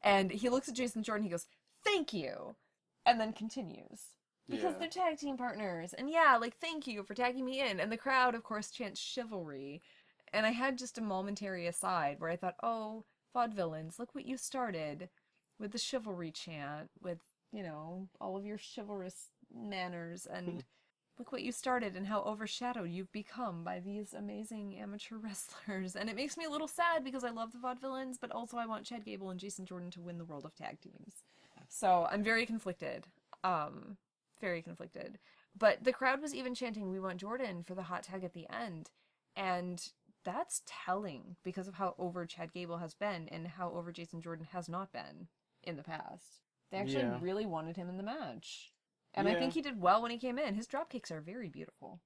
And he looks at Jason Jordan, he goes, "Thank you," and then continues. Because Yeah. they're tag team partners. And yeah, like, thank you for tagging me in. And the crowd, of course, chants chivalry. And I had just a momentary aside where I thought, oh, vaudevillains, look what you started with the chivalry chant, with, all of your chivalrous manners, and look what you started and how overshadowed you've become by these amazing amateur wrestlers. And it makes me a little sad because I love the vaudevillains, but also I want Chad Gable and Jason Jordan to win the World of Tag Teams. So I'm very conflicted. Very conflicted. But the crowd was even chanting, "We want Jordan" for the hot tag at the end. And that's telling because of how over Chad Gable has been and how over Jason Jordan has not been in the past. They actually Yeah. really wanted him in the match. And I Yeah. think he did well when he came in. His drop kicks are very beautiful.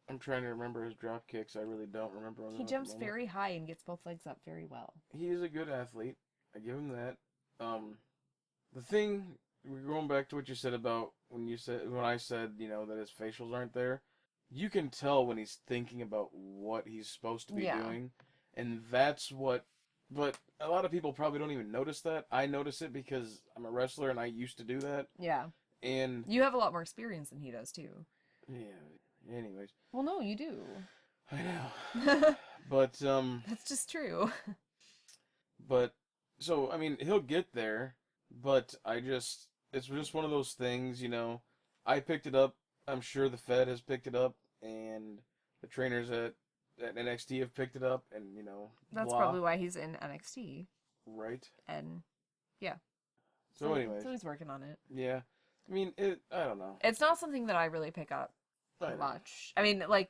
I'm trying to remember his drop kicks. I really don't remember them He at the jumps moment. very high and gets both legs up very well. He is a good athlete. I give him that. The thing, we're going back to what you said about when I said, that his facials aren't there. You can tell when he's thinking about what he's supposed to be doing, and that's what. But a lot of people probably don't even notice that. I notice it because I'm a wrestler and I used to do that. Yeah. And You have a lot more experience than he does, too. yeah. Anyways. Well, no, you do. I know. But That's just true. But so I mean he'll get there, but it's just one of those things, I picked it up. I'm sure the Fed has picked it up, and the trainers at NXT have picked it up, and That's blah. probably why he's in NXT. Right. And yeah. So anyways, So he's working on it. yeah. I mean I don't know. It's not something that I really pick up much. I mean, like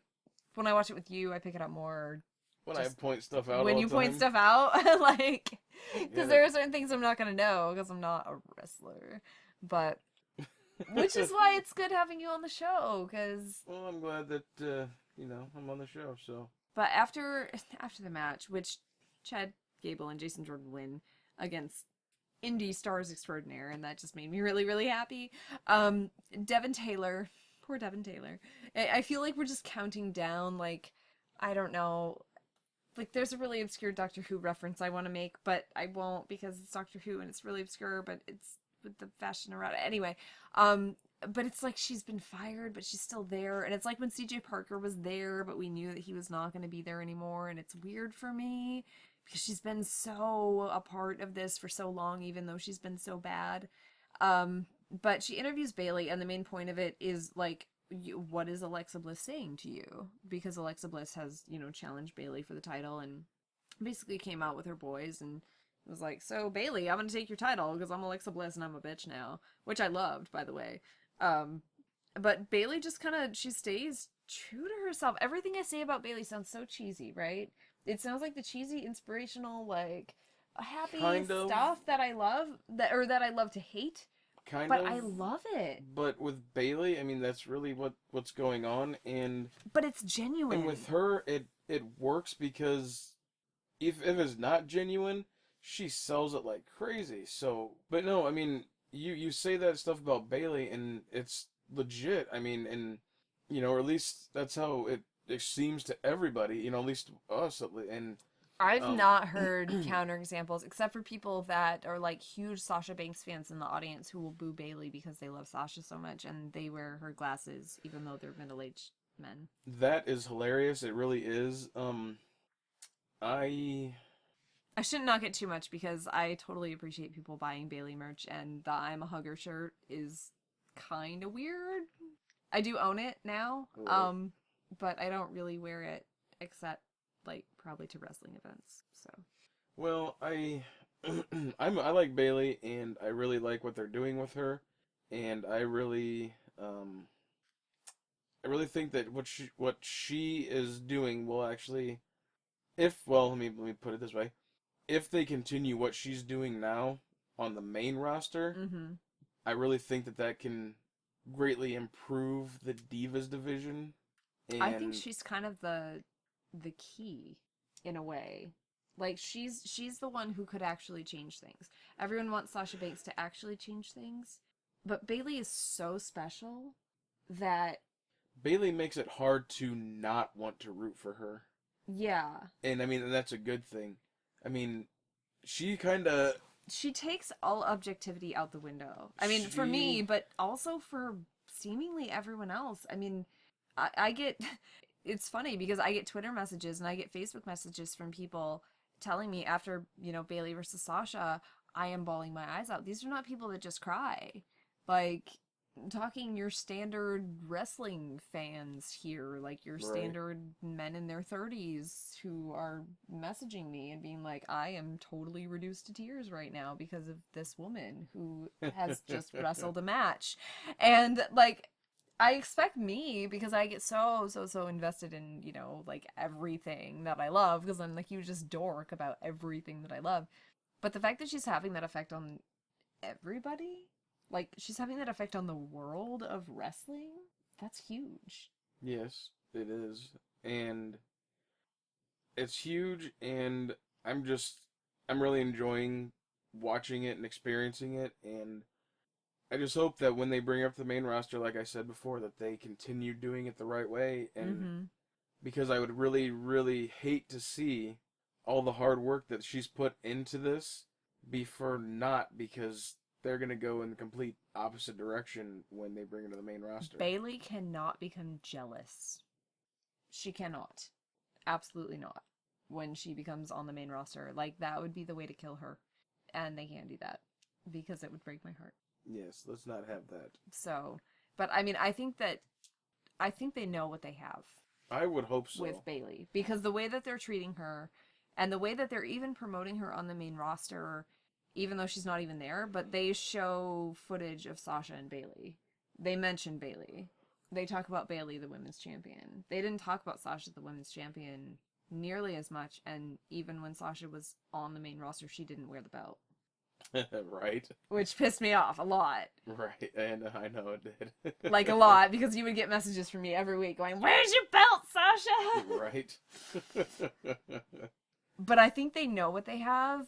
when I watch it with you, I pick it up more. When I point stuff out. When all you the point time. stuff out, like, because Yeah. there are certain things I'm not gonna know because I'm not a wrestler. But which is why it's good having you on the show. Because Well, I'm glad that I'm on the show. So. but after the match, which Chad Gable and Jason Jordan win against indie stars extraordinaire, and that just made me really, really happy. Devin Taylor, poor Devin Taylor. I feel like we're just counting down, like, I don't know, like there's a really obscure Doctor Who reference I want to make, but I won't because it's Doctor Who and it's really obscure, but it's with the fashion around it. Anyway, but it's like she's been fired, but she's still there, and it's like when CJ Parker was there, but we knew that he was not going to be there anymore, and it's weird for me because she's been so a part of this for so long, even though she's been so bad. But she interviews Bayley, and the main point of it is, like, what is Alexa Bliss saying to you? Because Alexa Bliss has, challenged Bayley for the title, and basically came out with her boys, and was like, so, Bayley, I'm gonna take your title, because I'm Alexa Bliss, and I'm a bitch now. Which I loved, by the way. But Bayley just she stays true to herself. Everything I say about Bayley sounds so cheesy, right? It sounds like the cheesy, inspirational, like, happy stuff that I love, that I love to hate. But I love it. But with Bayley, I mean, that's really what's going on, but it's genuine. And with her, it works because if it's not genuine, she sells it like crazy. So, but no, I mean, you say that stuff about Bayley, and it's legit. I mean, and or at least that's how it seems to everybody. At least us, and. I've not heard counterexamples, except for people that are like huge Sasha Banks fans in the audience who will boo Bayley because they love Sasha so much and they wear her glasses even though they're middle-aged men. That is hilarious. It really is. I shouldn't knock it too much because I totally appreciate people buying Bayley merch, and the I'm a Hugger shirt is kind of weird. I do own it now, but I don't really wear it except like probably to wrestling events. So well, I like Bayley, and I really like what they're doing with her, and I really think that what she is doing will actually, let me put it this way, if they continue what she's doing now on the main roster, I really think that can greatly improve the Divas division. And I think she's kind of the key in a way. Like she's the one who could actually change things. Everyone wants Sasha Banks to actually change things, but Bayley is so special that Bayley makes it hard to not want to root for her. Yeah. And I mean, that's a good thing. I mean, she takes all objectivity out the window. I mean, for me, but also for seemingly everyone else. I mean, I get, it's funny because I get Twitter messages and I get Facebook messages from people telling me after, Bailey versus Sasha, I am bawling my eyes out. These are not people that just cry. Like, talking your standard wrestling fans here, like your standard men in their 30s who are messaging me and being like, I am totally reduced to tears right now because of this woman who has just wrestled a match. And, like, I expect me, because I get so invested in, like everything that I love, because I'm the hugest dork about everything that I love. But the fact that she's having that effect on everybody, like she's having that effect on the world of wrestling, that's huge. Yes, it is. And it's huge, and I'm really enjoying watching it and experiencing it, and I just hope that when they bring up the main roster, like I said before, that they continue doing it the right way, and because I would really, really hate to see all the hard work that she's put into this be for naught, because they're going to go in the complete opposite direction when they bring her to the main roster. Bailey cannot become jealous. She cannot. Absolutely not. When she becomes on the main roster. Like, that would be the way to kill her. And they can't do that, because it would break my heart. Yes, let's not have that. So, but I mean, I think they know what they have. I would hope so. With Bailey. Because the way that they're treating her, and the way that they're even promoting her on the main roster, even though she's not even there, but they show footage of Sasha and Bailey. They mention Bailey. They talk about Bailey, the women's champion. They didn't talk about Sasha, the women's champion, nearly as much, and even when Sasha was on the main roster, she didn't wear the belt. Right. Which pissed me off a lot. Right, and I know it did. Like, a lot, because you would get messages from me every week going, "Where's your belt, Sasha?" Right. But I think they know what they have.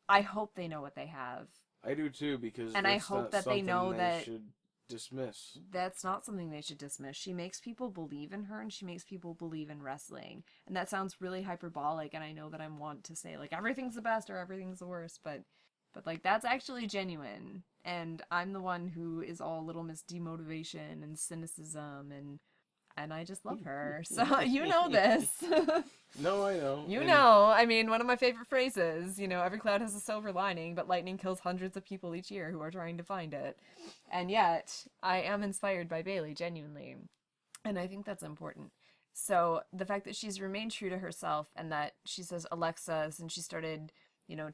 I hope they know what they have. I do too, because and I hope that they know that should dismiss. That's not something they should dismiss. She makes people believe in her, and she makes people believe in wrestling. And that sounds really hyperbolic, and I know that I want to say, like, everything's the best or everything's the worst, but like, that's actually genuine. And I'm the one who is all Little Miss demotivation and cynicism, and I just love her. So, you know this. No, I know. You know, I mean, one of my favorite phrases, every cloud has a silver lining, but lightning kills hundreds of people each year who are trying to find it. And yet, I am inspired by Bailey, genuinely. And I think that's important. So, the fact that she's remained true to herself, and that she says Alexis, and she started,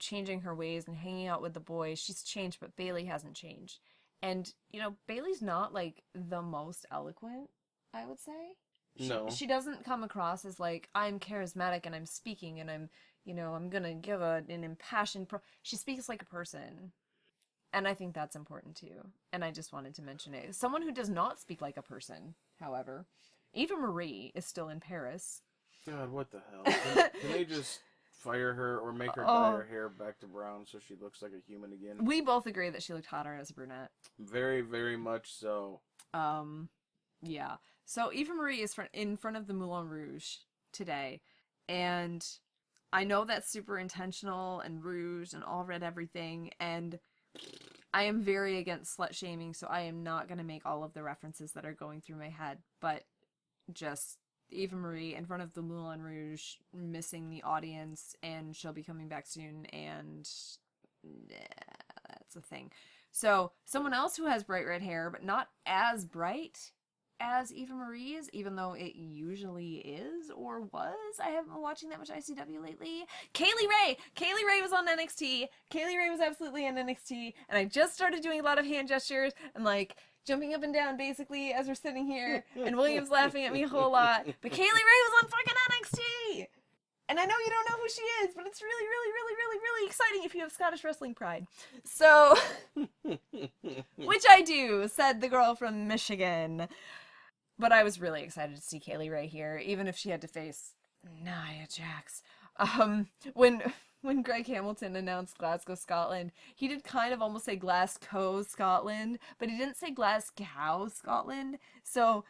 changing her ways and hanging out with the boys, she's changed, but Bailey hasn't changed. And, Bailey's not, like, the most eloquent, I would say. No. She doesn't come across as, like, I'm charismatic and I'm speaking and I'm, I'm gonna give an impassioned she speaks like a person. And I think that's important, too. And I just wanted to mention it. Someone who does not speak like a person, however, Eva Marie is still in Paris. God, what the hell? Can they just fire her or make her dye her hair back to brown so she looks like a human again? We both agree that she looked hotter as a brunette. Very, very much so. Yeah. So Eva Marie is in front of the Moulin Rouge today, and I know that's super intentional and rouge and all red everything, and I am very against slut-shaming, so I am not going to make all of the references that are going through my head, but just Eva Marie in front of the Moulin Rouge, missing the audience, and she'll be coming back soon, and that's a thing. So, someone else who has bright red hair, but not as bright as Eva Marie's, even though it usually is, or was. I haven't been watching that much ICW lately. Kaylee Ray! Kaylee Ray was on NXT. Kaylee Ray was absolutely on NXT, and I just started doing a lot of hand gestures, and, like, jumping up and down, basically, as we're sitting here, and William's laughing at me a whole lot, but Kaylee Ray was on fucking NXT! And I know you don't know who she is, but it's really, really, really, really, really exciting if you have Scottish wrestling pride. So, which I do, said the girl from Michigan. But I was really excited to see Kaylee Ray here, even if she had to face Nia Jax. When Greg Hamilton announced Glasgow, Scotland, he did kind of almost say Glasgow, Scotland, but he didn't say Glasgow, Scotland. So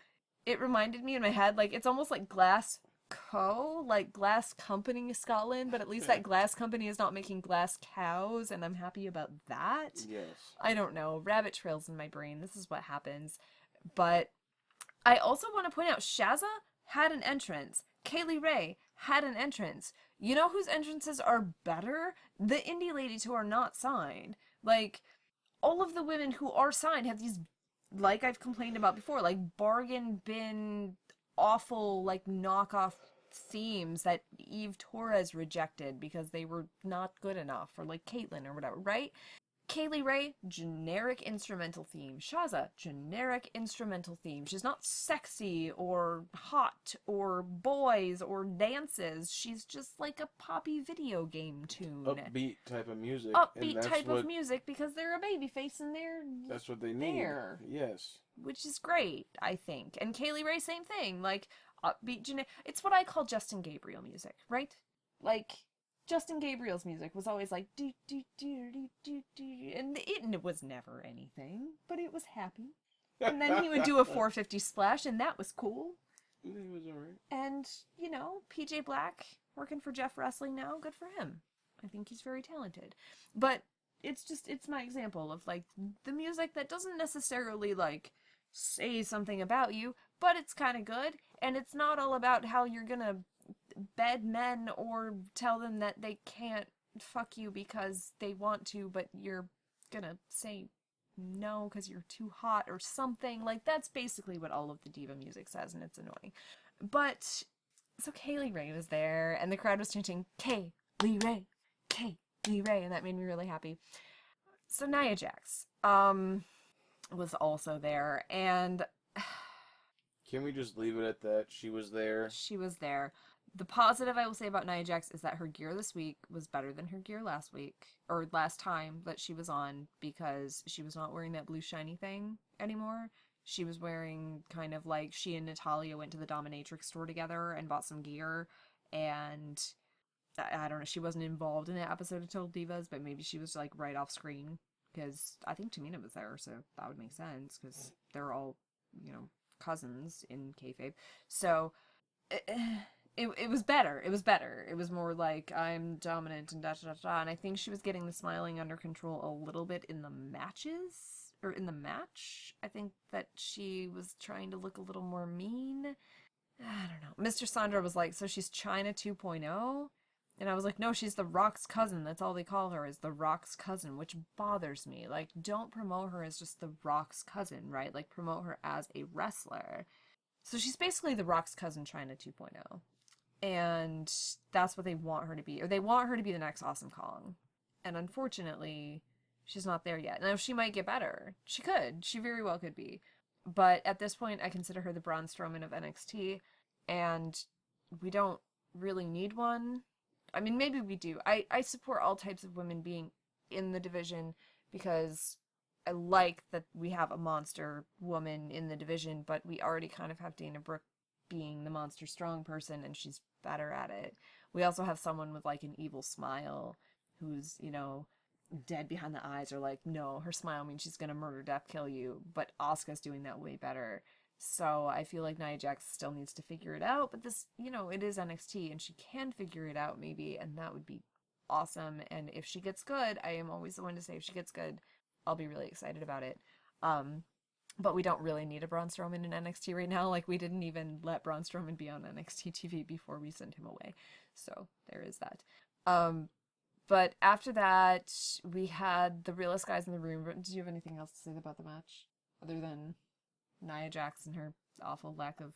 it reminded me in my head, like, it's almost like Glasgow, like Glass Company Scotland, but at least that glass company is not making glass cows, and I'm happy about that. Yes. I don't know. Rabbit trails in my brain. This is what happens. But I also want to point out Shazza had an entrance. Kaylee Ray had an entrance. You know whose entrances are better? The indie ladies who are not signed. Like, all of the women who are signed have these, like I've complained about before, like bargain bin, awful, like knockoff themes that Eve Torres rejected because they were not good enough, or like Caitlyn or whatever, right? Kaylee Ray, generic instrumental theme. Shazza, generic instrumental theme. She's not sexy or hot or boys or dances. She's just like a poppy video game tune. Upbeat type of music. Upbeat type of music because they're a baby face and they're that's what they need. There. Yes. Which is great, I think. And Kaylee Ray, same thing. Like, upbeat, it's what I call Justin Gabriel music, right? Like, Justin Gabriel's music was always like do do do do do do, and it was never anything, but it was happy. And then he would do a 450 splash, and that was cool. He was alright. And PJ Black working for Jeff Wrestling now, good for him. I think he's very talented. But it's my example of like the music that doesn't necessarily like say something about you, but it's kind of good, and it's not all about how you're gonna bed men or tell them that they can't fuck you because they want to, but you're gonna say no because you're too hot or something. Like, that's basically what all of the diva music says, and it's annoying. But so Kaylee Ray was there, and the crowd was chanting Kaylee Ray, Kaylee Ray, and that made me really happy. So Nia Jax was also there, and can we just leave it at that? She was there. She was there. The positive I will say about Nia Jax is that her gear this week was better than her gear last week, or last time that she was on, because she was not wearing that blue shiny thing anymore. She was wearing kind of like, she and Natalia went to the Dominatrix store together and bought some gear, and I don't know, she wasn't involved in the episode of Total Divas, but maybe she was like right off screen, because I think Tamina was there, so that would make sense, because they're all, cousins in kayfabe. So it was better. It was better. It was more like, I'm dominant and da-da-da-da. And I think she was getting the smiling under control a little bit in the matches. Or in the match. I think that she was trying to look a little more mean. I don't know. Mr. Sondra was like, so she's China 2.0? And I was like, no, she's The Rock's cousin. That's all they call her, is The Rock's cousin, which bothers me. Like, don't promote her as just The Rock's cousin, right? Like, promote her as a wrestler. So she's basically The Rock's cousin, China 2.0. And that's what they want her to be. Or they want her to be the next Awesome Kong. And unfortunately, she's not there yet. Now, she might get better. She could. She very well could be. But at this point, I consider her the Braun Strowman of NXT. And we don't really need one. I mean, maybe we do. I support all types of women being in the division because I like that we have a monster woman in the division, but we already kind of have Dana Brooke being the monster strong person, and she's better at it. We also have someone with like an evil smile who's, dead behind the eyes, or like, no, her smile means she's gonna murder, death, kill you, but Asuka's doing that way better. So I feel like Nia Jax still needs to figure it out, but this, it is NXT, and she can figure it out maybe, and that would be awesome. And if she gets good, I am always the one to say if she gets good, I'll be really excited about it. But we don't really need a Braun Strowman in NXT right now. Like, we didn't even let Braun Strowman be on NXT TV before we sent him away. So there is that. But after that, we had the realest guys in the room. Did you have anything else to say about the match? Other than Nia Jax and her awful lack of...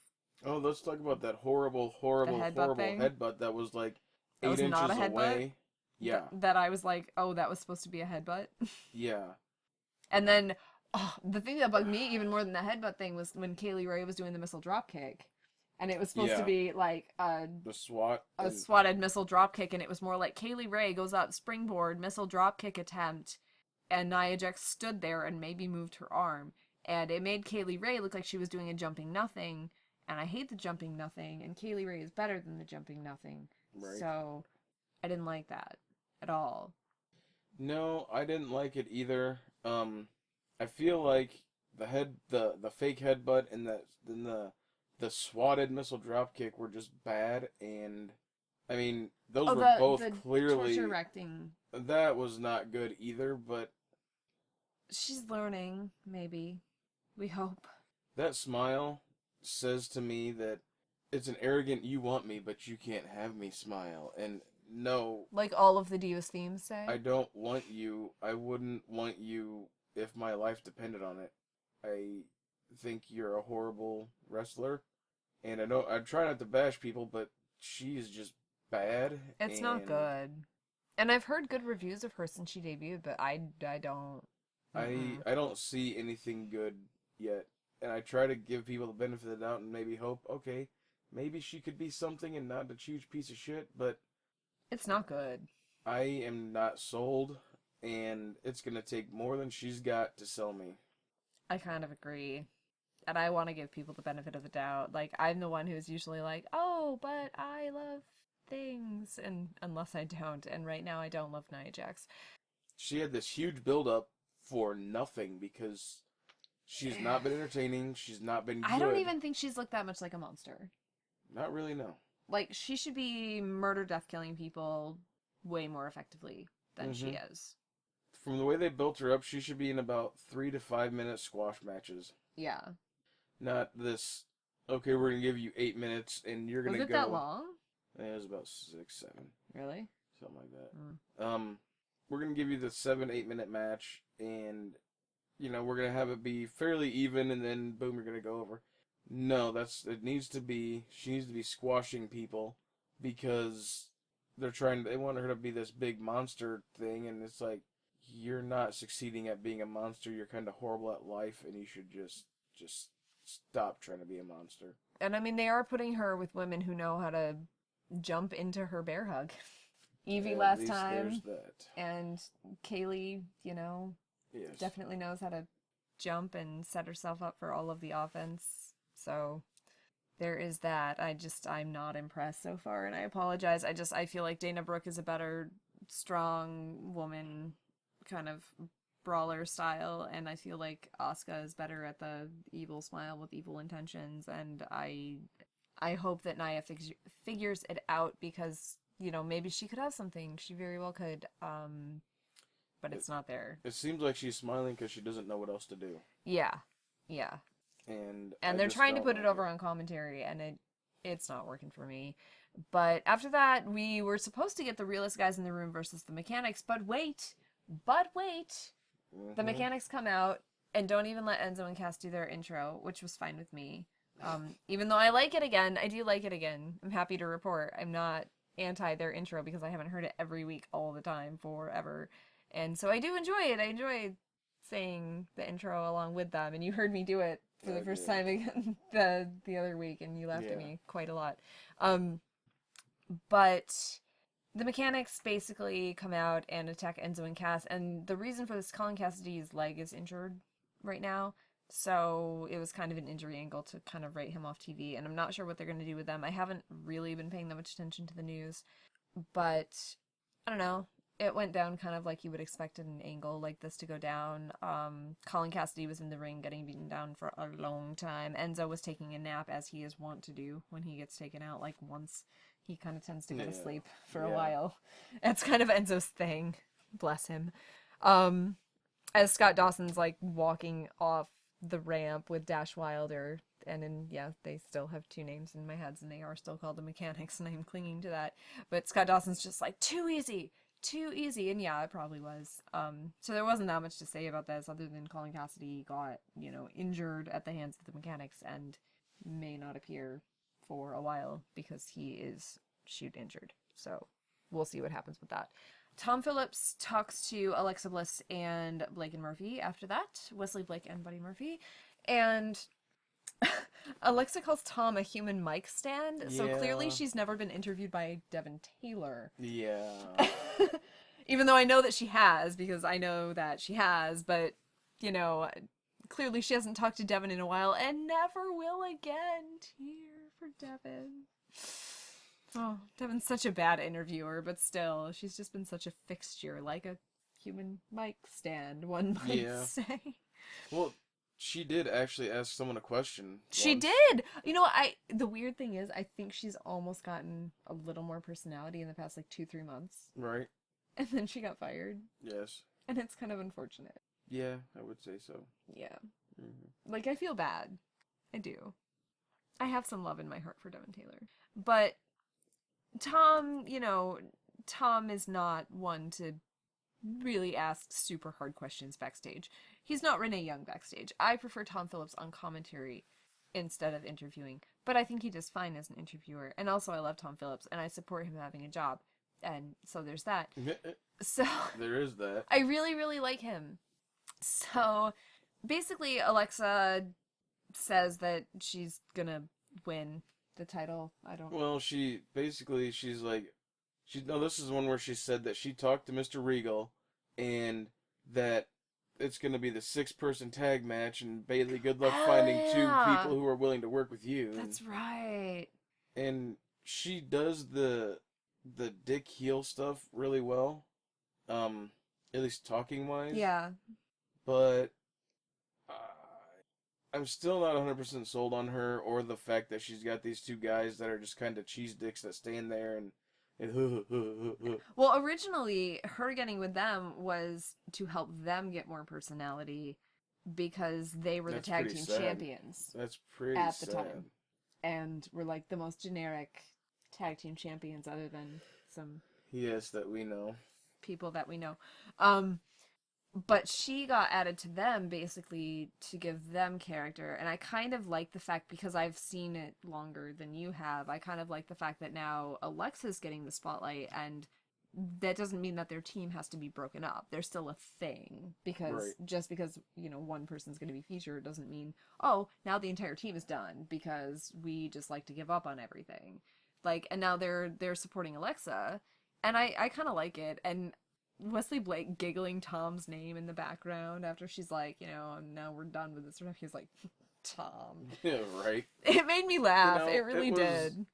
Oh, let's talk about that horrible headbutt that was like 8 inches away. Yeah. That I was like, oh, that was supposed to be a headbutt? Yeah. And then, the thing that bugged me even more than the headbutt thing was when Kaylee Ray was doing the missile dropkick. And it was supposed to be like a swatted missile dropkick, and it was more like Kaylee Ray goes up, springboard, missile dropkick attempt, and Nia Jax stood there and maybe moved her arm. And it made Kaylee Ray look like she was doing a jumping nothing, and I hate the jumping nothing, and Kaylee Ray is better than the jumping nothing. Right. So I didn't like that at all. No, I didn't like it either. I feel like the fake headbutt and the swatted missile dropkick were just bad, and I mean those were both clearly torture recting. That was not good either, but she's learning, maybe. We hope. That smile says to me that it's an arrogant "you want me, but you can't have me" smile. And no, Like all of the Divas themes say. I don't want you. I wouldn't want you if my life depended on it. I think you're a horrible wrestler, and I try not to bash people, but she's just bad. It's not good. And I've heard good reviews of her since she debuted, but I don't. I don't see anything good yet, and I try to give people the benefit of the doubt and maybe hope. Okay, maybe she could be something and not a huge piece of shit, but It's not good. I am not sold, and it's gonna take more than she's got to sell me. I kind of agree. And I want to give people the benefit of the doubt. Like, I'm the one who's usually like, oh, but I love things. And unless I don't. And right now I don't love Nia Jax. She had this huge build-up for nothing because she's not been entertaining. She's not been good. I don't even think she's looked that much like a monster. Not really, no. Like, she should be murder, death, killing people way more effectively than she is. From the way they built her up, she should be in about 3 to 5 minute squash matches. Yeah. Not this, okay, we're going to give you 8 minutes and you're going to go. Was it that long? It was about 6, 7. Really? Something like that. We're going to give you the 7, 8 minute match and, you know, we're going to have it be fairly even and then boom, you're going to go over. No, she needs to be squashing people because they want her to be this big monster thing, and it's like, you're not succeeding at being a monster, you're kind of horrible at life, and you should just stop trying to be a monster. And I mean, they are putting her with women who know how to jump into her bear hug. Evie last time. And Kaylee, you know, yes, definitely knows how to jump and set herself up for all of the offense. So there is that. I'm not impressed so far, and I apologize. I feel like Dana Brooke is a better strong woman kind of brawler style, and I feel like Asuka is better at the evil smile with evil intentions, and I hope that Nia figures it out because, you know, maybe she could have something. She very well could, but it's not there. It seems like she's smiling because she doesn't know what else to do. Yeah. And they're trying to put it over on commentary, and it's not working for me. But after that, we were supposed to get the realest guys in the room versus the mechanics, but wait! The mechanics come out and don't even let Enzo and Cass do their intro, which was fine with me. Even though I like it again, I do like it again. I'm happy to report. I'm not anti their intro because I haven't heard it every week all the time forever. And so I do enjoy it. I enjoy saying the intro along with them, and you heard me do it for the first time again the other week, and you laughed at me quite a lot. But the mechanics basically come out and attack Enzo and Cass, and the reason for this, Colin Cassidy's leg is injured right now, so it was kind of an injury angle to kind of write him off TV, and I'm not sure what they're going to do with them. I haven't really been paying that much attention to the news, but I don't know. It went down kind of like you would expect an angle like this to go down. Colin Cassidy was in the ring getting beaten down for a long time. Enzo was taking a nap, as he is wont to do when he gets taken out. Like, once he kind of tends to go to sleep for a while. It's kind of Enzo's thing. Bless him. As Scott Dawson's like walking off the ramp with Dash Wilder, and then they still have two names in my head, and they are still called the Mechanics, and I'm clinging to that. But Scott Dawson's just like, too easy, and it probably was. So there wasn't that much to say about this other than Colin Cassidy got, injured at the hands of the Mechanics and may not appear for a while because he is shoot injured. So we'll see what happens with that. Tom Phillips talks to Alexa Bliss and Blake and Murphy after that. Wesley Blake and Buddy Murphy. And Alexa calls Tom a human mic stand, so clearly she's never been interviewed by Devin Taylor. Yeah. Even though I know that she has, because I know that she has, but, clearly she hasn't talked to Devin in a while, and never will again. Tear for Devin. Oh, Devin's such a bad interviewer, but still, she's just been such a fixture, like a human mic stand, one might say. Well, she did actually ask someone a question. She did! The weird thing is, I think she's almost gotten a little more personality in the past, 2-3 months. Right. And then she got fired. Yes. And it's kind of unfortunate. Yeah, I would say so. Yeah. Mm-hmm. I feel bad. I do. I have some love in my heart for Devin Taylor. But Tom, Tom is not one to really ask super hard questions backstage. He's not Renee Young backstage. I prefer Tom Phillips on commentary instead of interviewing. But I think he does fine as an interviewer. And also I love Tom Phillips and I support him having a job. And so there's that. So there is that. I really, really like him. So basically Alexa says that she's gonna win the title. Well, she's like, this is one where she said that she talked to Mr. Regal, and that it's gonna be the 6-person tag match, and Bayley, good luck finding 2 people who are willing to work with you. That's right. And she does the dick heel stuff really well, at least talking wise. Yeah. But I'm still not 100% sold on her, or the fact that she's got these 2 guys that are just kind of cheese dicks that stand there and Well, originally, her getting with them was to help them get more personality because they were the tag team champions. That's pretty at the sad. time. And were like the most generic tag team champions other than some that we know. People that we know. But she got added to them basically to give them character. And I kind of like the fact, because I've seen it longer than you have, I kind of like the fact that now Alexa's getting the spotlight, and that doesn't mean that their team has to be broken up. They're still a thing. Because just because, one person's going to be featured doesn't mean, oh, now the entire team is done because we just like to give up on everything. And now they're supporting Alexa. And I kind of like it. And Wesley Blake giggling Tom's name in the background after she's like, now we're done with this. He's like, Tom. Yeah, right. It made me laugh. It really did.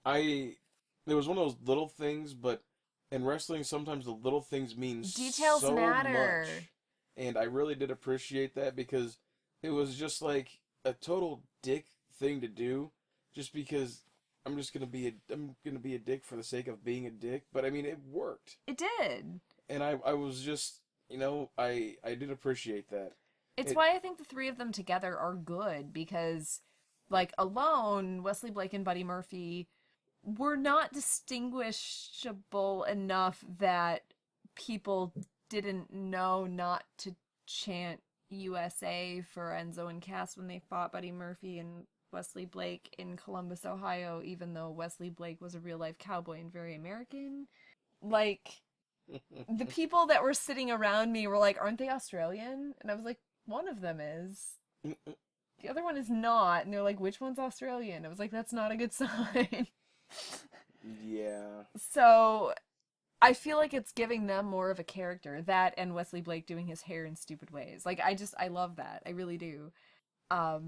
There was one of those little things, but in wrestling, sometimes the little things mean details so matter. Much. And I really did appreciate that, because it was just like a total dick thing to do, just because I'm gonna be a dick for the sake of being a dick. But I mean, it worked. It did. And I was just, I did appreciate that. It's why I think the 3 of them together are good, because, alone, Wesley Blake and Buddy Murphy were not distinguishable enough that people didn't know not to chant USA for Enzo and Cass when they fought Buddy Murphy and Wesley Blake in Columbus, Ohio, even though Wesley Blake was a real-life cowboy and very American. The people that were sitting around me were like, aren't they Australian? And I was like, one of them is. The other one is not. And they're like, which one's Australian? I was like, that's not a good sign. Yeah. So I feel like it's giving them more of a character. That and Wesley Blake doing his hair in stupid ways. I love that. I really do. But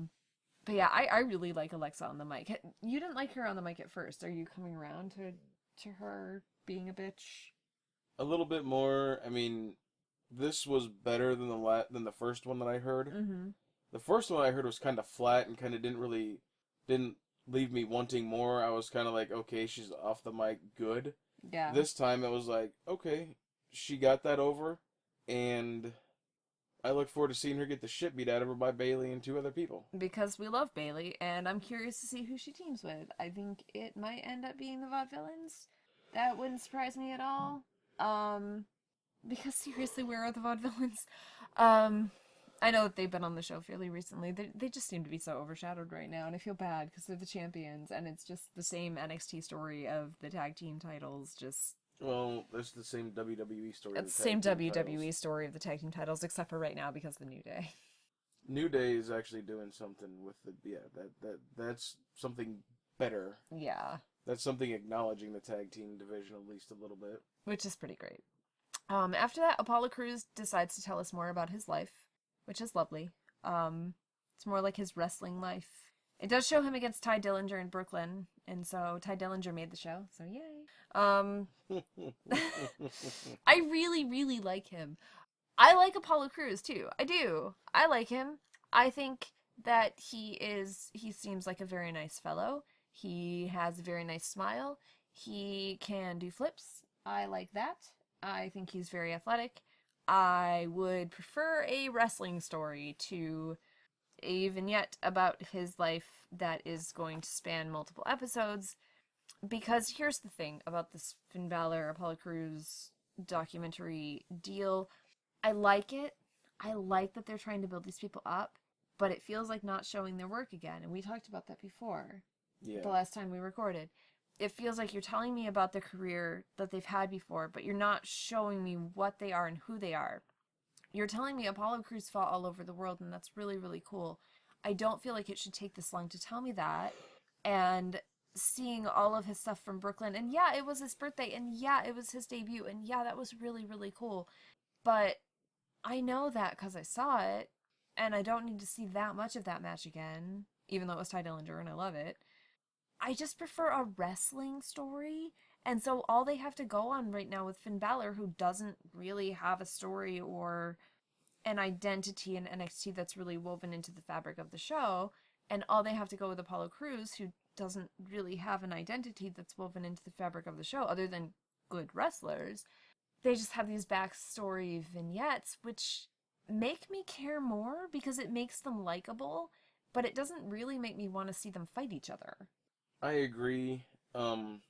yeah, I really like Alexa on the mic. You didn't like her on the mic at first. Are you coming around to her being a bitch? A little bit more. I mean, this was better than the first one that I heard. Mm-hmm. The first one I heard was kind of flat and kind of didn't leave me wanting more. I was kind of like, okay, she's off the mic, good. Yeah. This time it was like, okay, she got that over, and I look forward to seeing her get the shit beat out of her by Bayley and 2 other people. Because we love Bayley, and I'm curious to see who she teams with. I think it might end up being the Vaudevillains. That wouldn't surprise me at all. Because seriously, where are the Vaudevillains? I know that they've been on the show fairly recently. They just seem to be so overshadowed right now, and I feel bad because they're the champions, and it's just the same NXT story of the tag team titles. Well, there's the same WWE story. It's the same WWE story of the tag team titles, except for right now because of the New Day. New Day is actually doing something with that's something better. Yeah. That's something acknowledging the tag team division at least a little bit. Which is pretty great. After that, Apollo Crews decides to tell us more about his life, which is lovely. It's more like his wrestling life. It does show him against Ty Dillinger in Brooklyn, and so Ty Dillinger made the show, so yay. I really, really like him. I like Apollo Crews, too. I do. I like him. I think that he seems like a very nice fellow. He has a very nice smile. He can do flips. I like that. I think he's very athletic. I would prefer a wrestling story to a vignette about his life that is going to span multiple episodes. Because here's the thing about this Finn Balor, Apollo Crews documentary deal. I like it. I like that they're trying to build these people up, but it feels like not showing their work again. And we talked about that before. Yeah. The last time we recorded. It feels like you're telling me about the career that they've had before, but you're not showing me what they are and who they are. You're telling me Apollo Crews fought all over the world, and that's really, really cool. I don't feel like it should take this long to tell me that. And seeing all of his stuff from Brooklyn, and yeah, it was his birthday, and yeah, it was his debut, and yeah, that was really, really cool. But I know that because I saw it, and I don't need to see that much of that match again, even though it was Ty Dillinger, and I love it. I just prefer a wrestling story, and so all they have to go on right now with Finn Balor, who doesn't really have a story or an identity in NXT that's really woven into the fabric of the show, and all they have to go with Apollo Crews, who doesn't really have an identity that's woven into the fabric of the show, other than good wrestlers. They just have these backstory vignettes, which make me care more because it makes them likable, but it doesn't really make me want to see them fight each other. I agree. And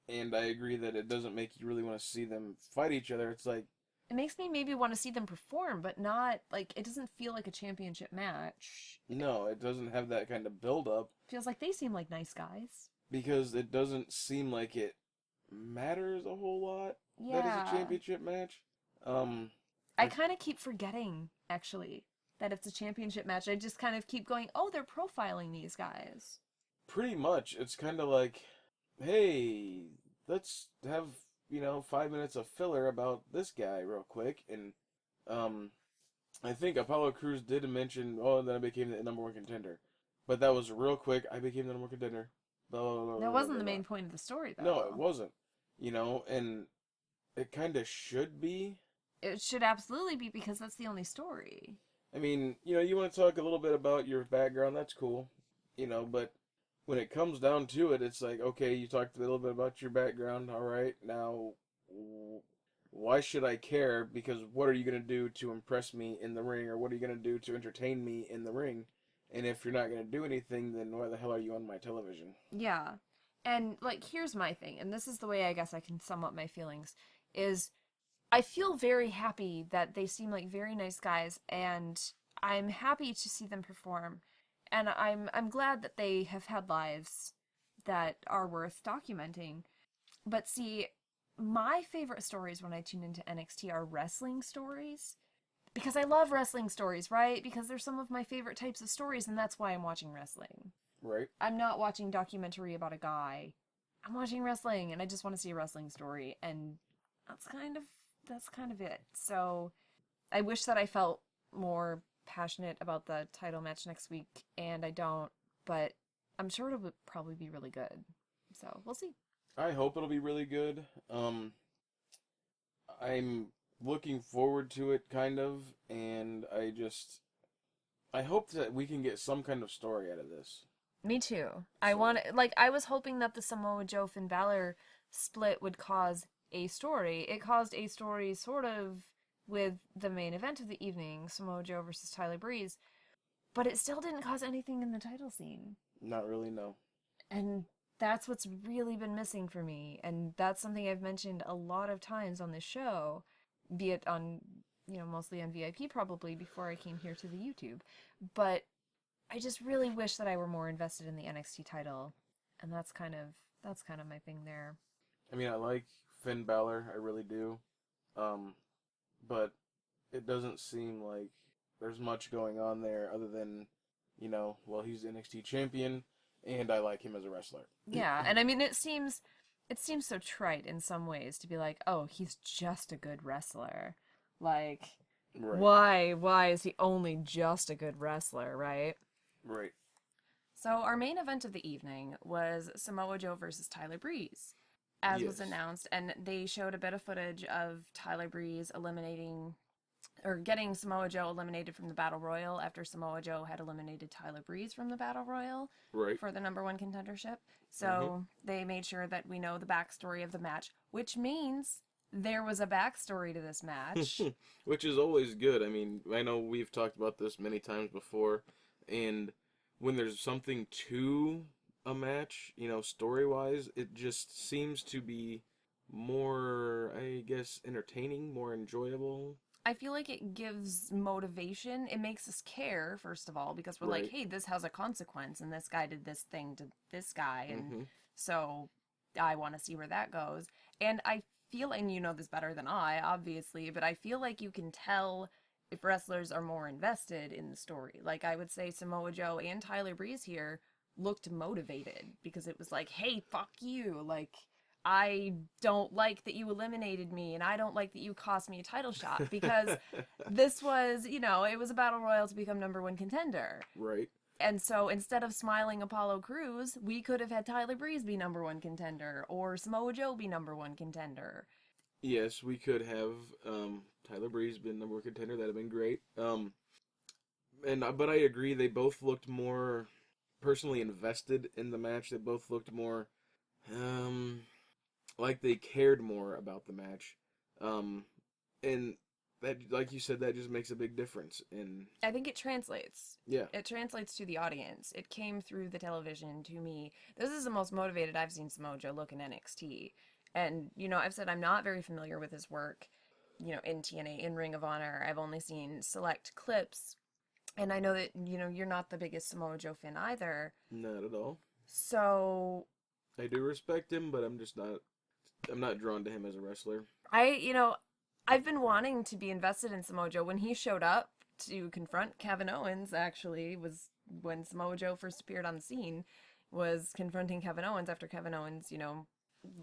I agree that it doesn't make you really want to see them fight each other. It's like, It makes me maybe want to see them perform, but not, like, it doesn't feel like a championship match. no, it doesn't have that kind of build up Feels like they seem like nice guys. because it doesn't seem like it matters a whole lot. Yeah. That is a championship match. I kind of keep forgetting, actually, that it's a championship match. I just kind of keep going, oh, they're profiling these guys. Pretty much, it's kind of like, hey, let's have 5 minutes of filler about this guy real quick, and I think Apollo Crews did mention, oh, and then I became the number one contender, but that was real quick. I became the number one contender. Blah, blah, blah, That blah, wasn't blah, the blah. main point of the story, though. No, it wasn't. And it kind of should be. It should absolutely be, because that's the only story. I mean, you want to talk a little bit about your background, that's cool. But when it comes down to it, it's like, okay, you talked a little bit about your background, all right, now, why should I care? Because what are you going to do to impress me in the ring, or what are you going to do to entertain me in the ring? And if you're not going to do anything, then why the hell are you on my television? Yeah. And, like, here's my thing, and this is the way I guess I can sum up my feelings, is I feel very happy that they seem like very nice guys, and I'm happy to see them perform. And I'm glad that they have had lives that are worth documenting. But see, my favorite stories when I tune into NXT are wrestling stories. Because I love wrestling stories, right? Because they're some of my favorite types of stories, and that's why I'm watching wrestling. Right? I'm not watching documentary about a guy. I'm watching wrestling, and I just want to see a wrestling story, and that's kind of it. So I wish that I felt more passionate about the title match next week, and I don't, but I'm sure it would probably be really good. So we'll see. I hope it'll be really good. I'm looking forward to it, kind of, and I hope that we can get some kind of story out of this. Me too. I was hoping that the Samoa Joe Finn Balor split would cause a story. It caused a story sort of with the main event of the evening, Samoa Joe versus Tyler Breeze, but it still didn't cause anything in the title scene. Not really, no. And that's what's really been missing for me, and that's something I've mentioned a lot of times on this show, be it on, mostly on VIP probably before I came here to the YouTube, but I just really wish that I were more invested in the NXT title, and that's kind of my thing there. I mean, I like Finn Balor, I really do, but it doesn't seem like there's much going on there other than, he's NXT champion, and I like him as a wrestler. Yeah, and I mean, it seems so trite in some ways to be like, oh, he's just a good wrestler. Like, right. why is he only just a good wrestler, right? Right. So our main event of the evening was Samoa Joe versus Tyler Breeze, as was Yes. announced, and they showed a bit of footage of Tyler Breeze getting Samoa Joe eliminated from the Battle Royal after Samoa Joe had eliminated Tyler Breeze from the Battle Royal Right. for the number one contendership. So they made sure that we know the backstory of the match, which means there was a backstory to this match. Which is always good. I mean, I know we've talked about this many times before, And when there's something to a match, story-wise, it just seems to be more, I guess, entertaining, more enjoyable. I feel like it gives motivation. It makes us care, first of all, because we're like, Right. hey, this has a consequence, and this guy did this thing to this guy, and Mm-hmm. so I want to see where that goes. And I feel, and you know this better than I, obviously, but I feel like you can tell if wrestlers are more invested in the story. Like, I would say Samoa Joe and Tyler Breeze here looked motivated because it was like, hey, fuck you. Like, I don't like that you eliminated me, and I don't like that you cost me a title shot, because this was, it was a battle royal to become number one contender. Right. And so instead of smiling Apollo Crews, we could have had Tyler Breeze be number one contender, or Samoa Joe be number one contender. Yes, we could have Tyler Breeze been number one contender. That'd have been great. But I agree. They both looked more personally invested in the match. They both looked more like they cared more about the match. And that, like you said, that just makes a big difference. And I think it translates. yeah, It translates to the audience. It came through the television to me. This is the most motivated I've seen Samoa Joe look in NXT. And, I've said I'm not very familiar with his work, in TNA, in Ring of Honor. I've only seen select clips. And I know that, you're not the biggest Samoa Joe fan either. not at all. So I do respect him, but I'm not drawn to him as a wrestler. I've been wanting to be invested in Samoa Joe. When he showed up to confront Kevin Owens, actually, was when Samoa Joe first appeared on the scene, was confronting Kevin Owens after Kevin Owens,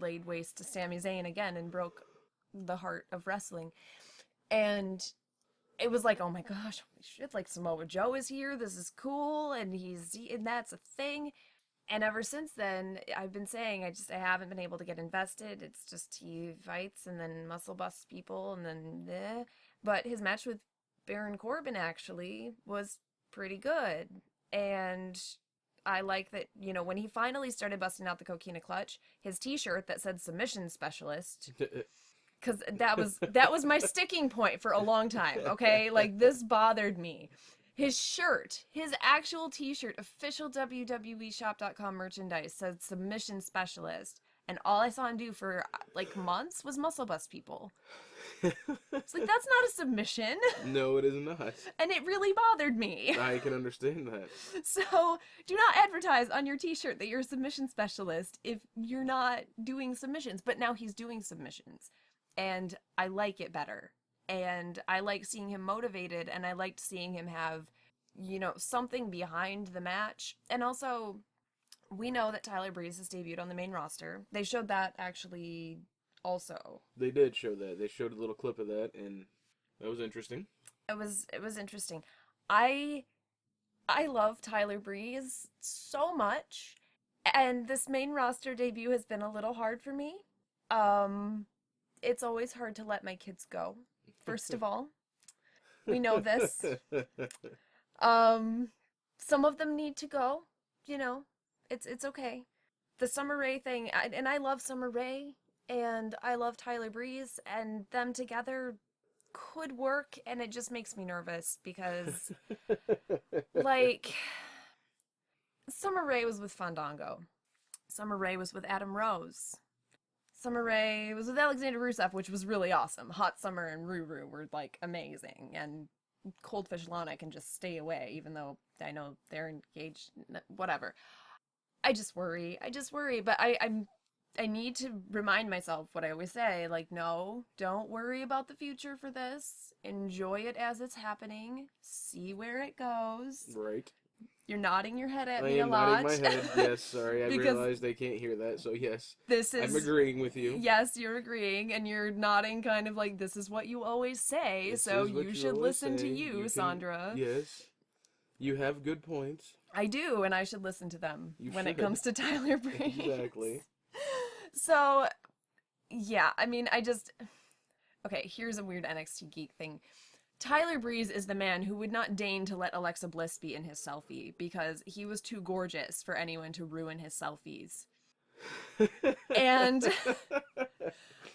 laid waste to Sami Zayn again and broke the heart of wrestling. And it was like, oh my gosh, holy shit, like Samoa Joe is here, this is cool, and that's a thing. And ever since then, I've been saying I haven't been able to get invested. It's just he fights and then muscle busts people and then But his match with Baron Corbin actually was pretty good. And I like that, when he finally started busting out the Coquina Clutch, his t-shirt that said submission specialist, because that was my sticking point for a long time, okay? Like, this bothered me. His shirt, his actual t-shirt, official WWEshop.com merchandise, said submission specialist. And all I saw him do for, months was muscle bust people. It's like, that's not a submission. No, it is not. And it really bothered me. I can understand that. So, do not advertise on your t-shirt that you're a submission specialist if you're not doing submissions. But now he's doing submissions. And I like it better. And I like seeing him motivated, and I liked seeing him have, something behind the match. And also, we know that Tyler Breeze has debuted on the main roster. They showed that, actually, also. They did show that. They showed a little clip of that, and that was interesting. It was interesting. I love Tyler Breeze so much, and this main roster debut has been a little hard for me. It's always hard to let my kids go. First of all, we know this. Some of them need to go, it's okay. The Summer Rae thing, and I love Summer Rae, and I love Tyler Breeze, and them together could work, and it just makes me nervous because, Summer Rae was with Fandango. Summer Rae was with Adam Rose. Summer Rae was with Alexander Rusev, which was really awesome. Hot Summer and Ruru were, amazing. And Coldfish Lana can just stay away, even though I know they're engaged. Whatever. I just worry. But I need to remind myself what I always say. No, don't worry about the future for this. Enjoy it as it's happening. See where it goes. Right. You're nodding your head at I me a am lot. nodding my head. Yes, sorry. I Because realized they can't hear that, so yes. I'm agreeing with you. Yes, you're agreeing, and you're nodding kind of like, this is what you always say, so you should listen to you, Sondra. Yes. You have good points. I do, and I should listen to them when it should. comes to Tyler Breeze. Exactly. So, yeah, okay, here's a weird NXT geek thing. Tyler Breeze is the man who would not deign to let Alexa Bliss be in his selfie because he was too gorgeous for anyone to ruin his selfies. And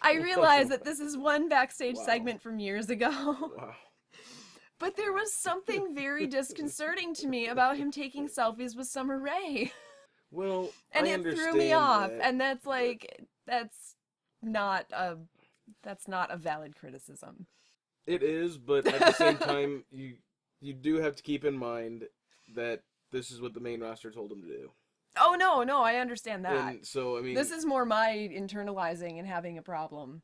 I realize that this is one backstage segment from years ago. Wow. But there was something very disconcerting to me about him taking selfies with Summer Rae. Well, And I it threw me understand off. that, And that's like, not a valid criticism. it is, but at the same time, you do have to keep in mind that this is what the main roster told him to do. Oh, no, I understand that. And so, I mean... This is more my internalizing and having a problem.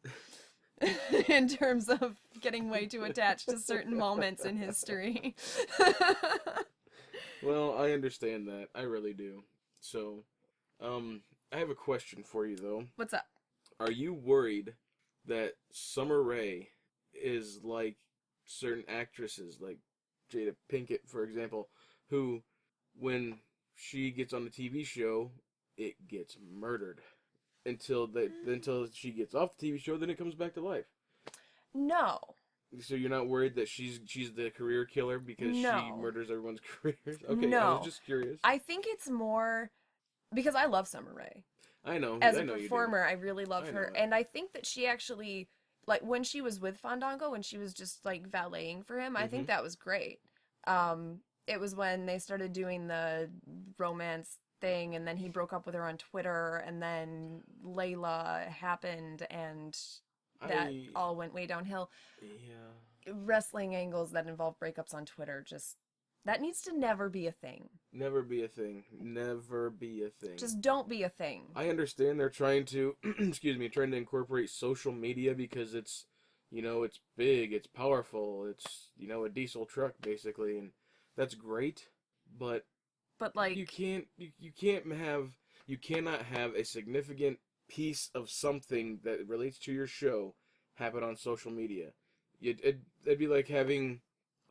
In terms of getting way too attached to certain moments in history. Well, I understand that. I really do. So, I have a question for you, though. What's up? Are you worried that Summer Rae is like certain actresses, like Jada Pinkett, for example, who, when she gets on the TV show, it gets murdered until she gets off the TV show, then it comes back to life? No. So you're not worried that she's the career killer because she murders everyone's careers? Okay, no. I was just curious. I think it's more because I love Summer Rae. I know. As I a know performer, I really love her. that. And I think that she actually, like, when she was with Fandango, when she was just, like, valeting for him, I think that was great. It was when they started doing the romance thing, and then he broke up with her on Twitter, and then Layla happened, and that all went way downhill. Yeah. Wrestling angles that involve breakups on Twitter, just, that needs to never be a thing. Never be a thing. Never be a thing. Just don't be a thing. I understand they're trying to, trying to incorporate social media because it's, it's big, it's powerful, it's, a diesel truck basically, and that's great, but like you cannot have a significant piece of something that relates to your show happen on social media. It'd be like having,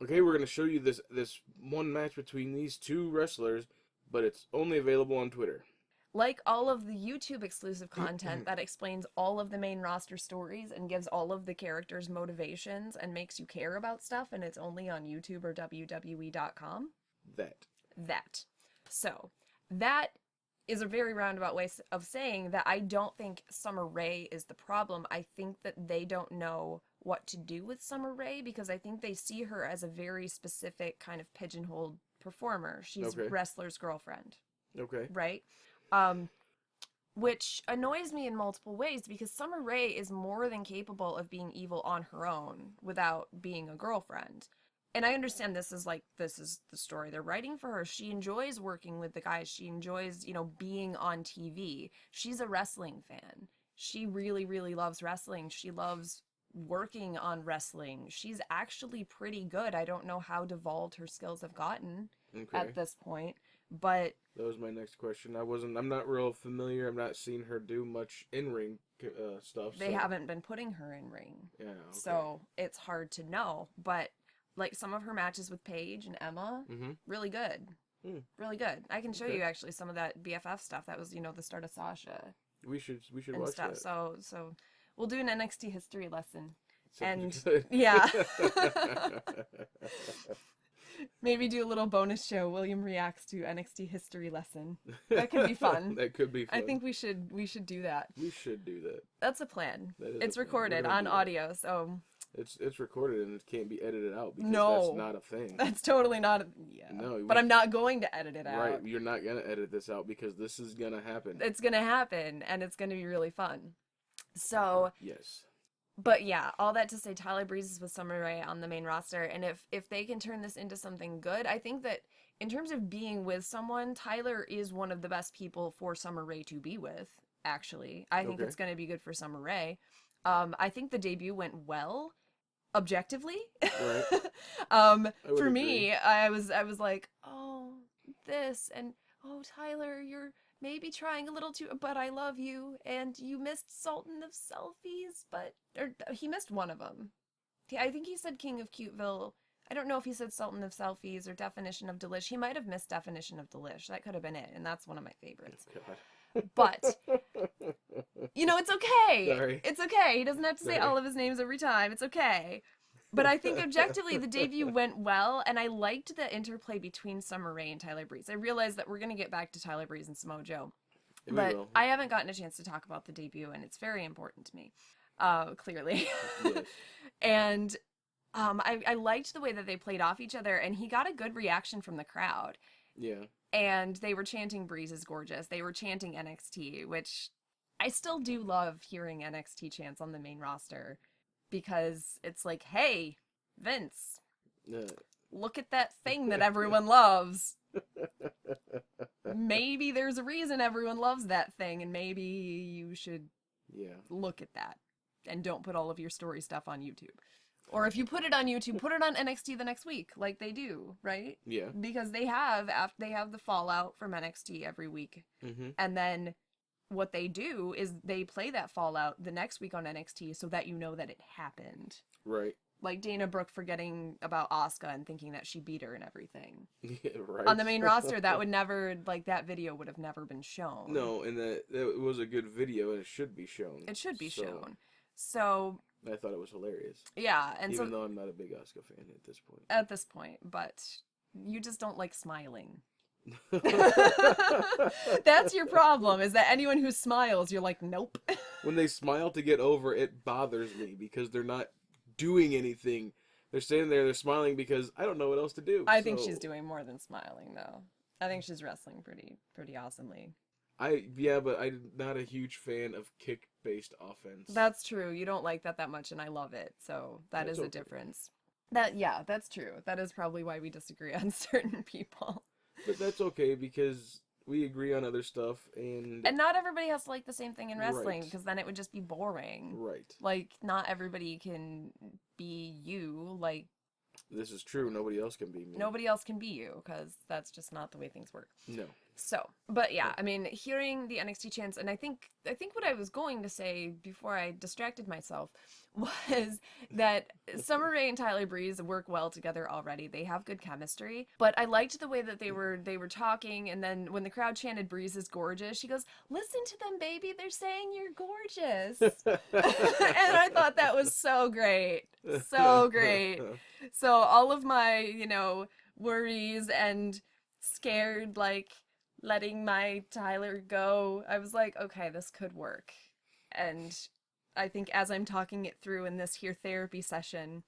okay, we're going to show you this one match between these two wrestlers, but it's only available on Twitter. Like all of the YouTube exclusive content that explains all of the main roster stories and gives all of the characters motivations and makes you care about stuff, and it's only on YouTube or WWE.com. That. So, that is a very roundabout way of saying that I don't think Summer Rae is the problem. I think that they don't know what to do with Summer Rae because I think they see her as a very specific kind of pigeonholed performer. She's wrestler's girlfriend. Okay. Right? Which annoys me in multiple ways because Summer Rae is more than capable of being evil on her own without being a girlfriend. And I understand this is the story they're writing for her. She enjoys working with the guys. She enjoys, being on TV. She's a wrestling fan. She really, really loves wrestling. She loves working on wrestling. She's actually pretty good. I don't know how devolved her skills have gotten at this point, but that was my next question. I'm not real familiar. I'm not seeing her do much in-ring stuff. They haven't been putting her in ring. Yeah. Okay. So it's hard to know, but like some of her matches with Paige and Emma, really good. Really good. I can show you actually some of that BFF stuff. That was, the start of Sasha. We should and watch stuff. that. So we'll do an NXT history lesson. Sounds and good. Yeah. Maybe do a little bonus show. William reacts to NXT history lesson. That could be fun. That could be fun. I think we should do that. We should do that. That's a plan. That is it's a plan. recorded on audio, so it's recorded and it can't be edited out because that's not a thing. That's totally not No. But I'm not going to edit it out. Right, you're not gonna edit this out because this is gonna happen. It's gonna happen and it's gonna be really fun. So yes. But yeah, all that to say, Tyler Breeze is with Summer Rae on the main roster, and if they can turn this into something good, I think that in terms of being with someone, Tyler is one of the best people for Summer Rae to be with, actually. I think it's going to be good for Summer Rae. I think the debut went well, objectively. Right. For me, I was like, oh, this, and oh, Tyler, you're maybe trying a little too, but I love you, and you missed Sultan of Selfies, or he missed one of them. I think he said King of Cuteville. I don't know if he said Sultan of Selfies or Definition of Delish. He might have missed Definition of Delish. That could have been it, and that's one of my favorites. But, it's okay. Sorry. It's okay. He doesn't have to say all of his names every time. It's okay. But I think objectively the debut went well, and I liked the interplay between Summer Rae and Tyler Breeze. I realized that we're going to get back to Tyler Breeze and Samoa Joe. But I haven't gotten a chance to talk about the debut, and it's very important to me, clearly. Yes. And I liked the way that they played off each other, and he got a good reaction from the crowd. Yeah. And they were chanting Breeze is gorgeous. They were chanting NXT, which I still do love hearing NXT chants on the main roster because it's like, hey, Vince, look at that thing that everyone loves. Maybe there's a reason everyone loves that thing, and maybe you should look at that and don't put all of your story stuff on YouTube. Or if you put it on YouTube, put it on NXT the next week, like they do, right? Yeah. Because they have the fallout from NXT every week, and then what they do is they play that fallout the next week on NXT so that you know that it happened. Right. Like Dana Brooke forgetting about Asuka and thinking that she beat her and everything. Yeah, right. On the main roster, that would never, like, that video would have never been shown. No, and that was a good video, and it should be shown. It should be shown. So I thought it was hilarious. Yeah, and even though I'm not a big Asuka fan at this point. At this point, but you just don't like smiling. That's your problem, is that anyone who smiles, you're like, nope. When they smile to get over, it bothers me because they're not doing anything. They're standing there, they're smiling because I don't know what else to do. I think she's doing more than smiling, though. I think she's wrestling pretty awesomely. But I'm not a huge fan of kick-based offense. That's true. You don't like that much, and I love it. So that's is a difference. That's true. That is probably why we disagree on certain people. But that's okay because we agree on other stuff, and not everybody has to like the same thing in wrestling, because then it would just be boring. Right. Like, not everybody can be you. Like, this is true. Nobody else can be me. Nobody else can be you, because that's just not the way things work. No. So, but yeah, I mean, hearing the NXT chants, and I think what I was going to say before I distracted myself was that Summer Rae and Tyler Breeze work well together already. They have good chemistry, but I liked the way that they were talking, and then when the crowd chanted Breeze is gorgeous, she goes, "Listen to them, baby, they're saying you're gorgeous." And I thought that was so great. So great. So all of my, worries and scared, like, letting my Tyler go, I was like, okay, this could work. And I think as I'm talking it through in this here therapy session,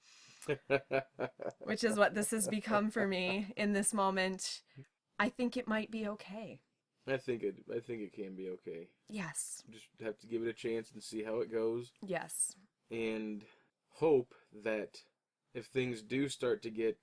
which is what this has become for me in this moment, I think it might be okay. I think it can be okay. Yes. Just have to give it a chance and see how it goes. Yes. And hope that if things do start to get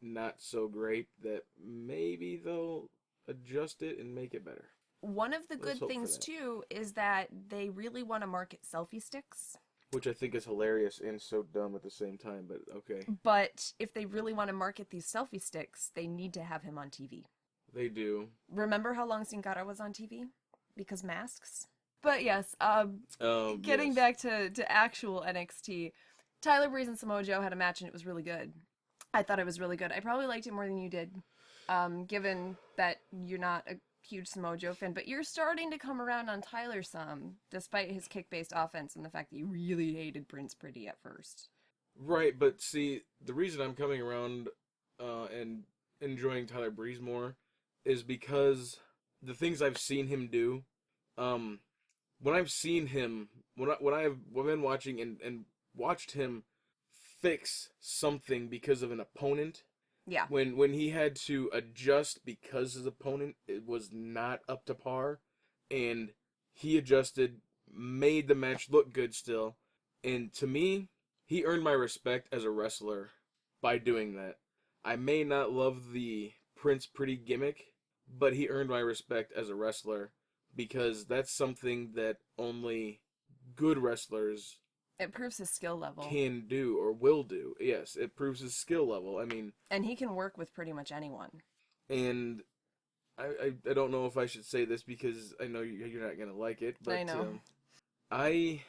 not so great, that maybe they'll adjust it and make it better. One of the good things too is that they really want to market selfie sticks, which I think is hilarious and so dumb at the same time, but okay. But if they really want to market these selfie sticks, they need to have him on TV. They do. Remember how long Sin Cara was on TV? Because masks. But yes, getting back to actual NXT, Tyler Breeze and Samoa Joe had a match and it was really good. I thought it was really good. I probably liked it more than you did, given that you're not a huge Samoa Joe fan, but you're starting to come around on Tyler some, despite his kick-based offense and the fact that you really hated Prince Pretty at first. Right, but see, the reason I'm coming around and enjoying Tyler Breeze more is because the things I've seen him do, when I've seen him, when I've been watching and watched him fix something because of an opponent. Yeah. When he had to adjust because his opponent was not up to par, and he adjusted, made the match look good still, and to me, he earned my respect as a wrestler by doing that. I may not love the Prince Pretty gimmick, but he earned my respect as a wrestler because that's something that only good wrestlers it proves his skill level. Can do or will do. Yes, it proves his skill level. I mean, and he can work with pretty much anyone. And I don't know if I should say this because I know you're not gonna like it, but I know. I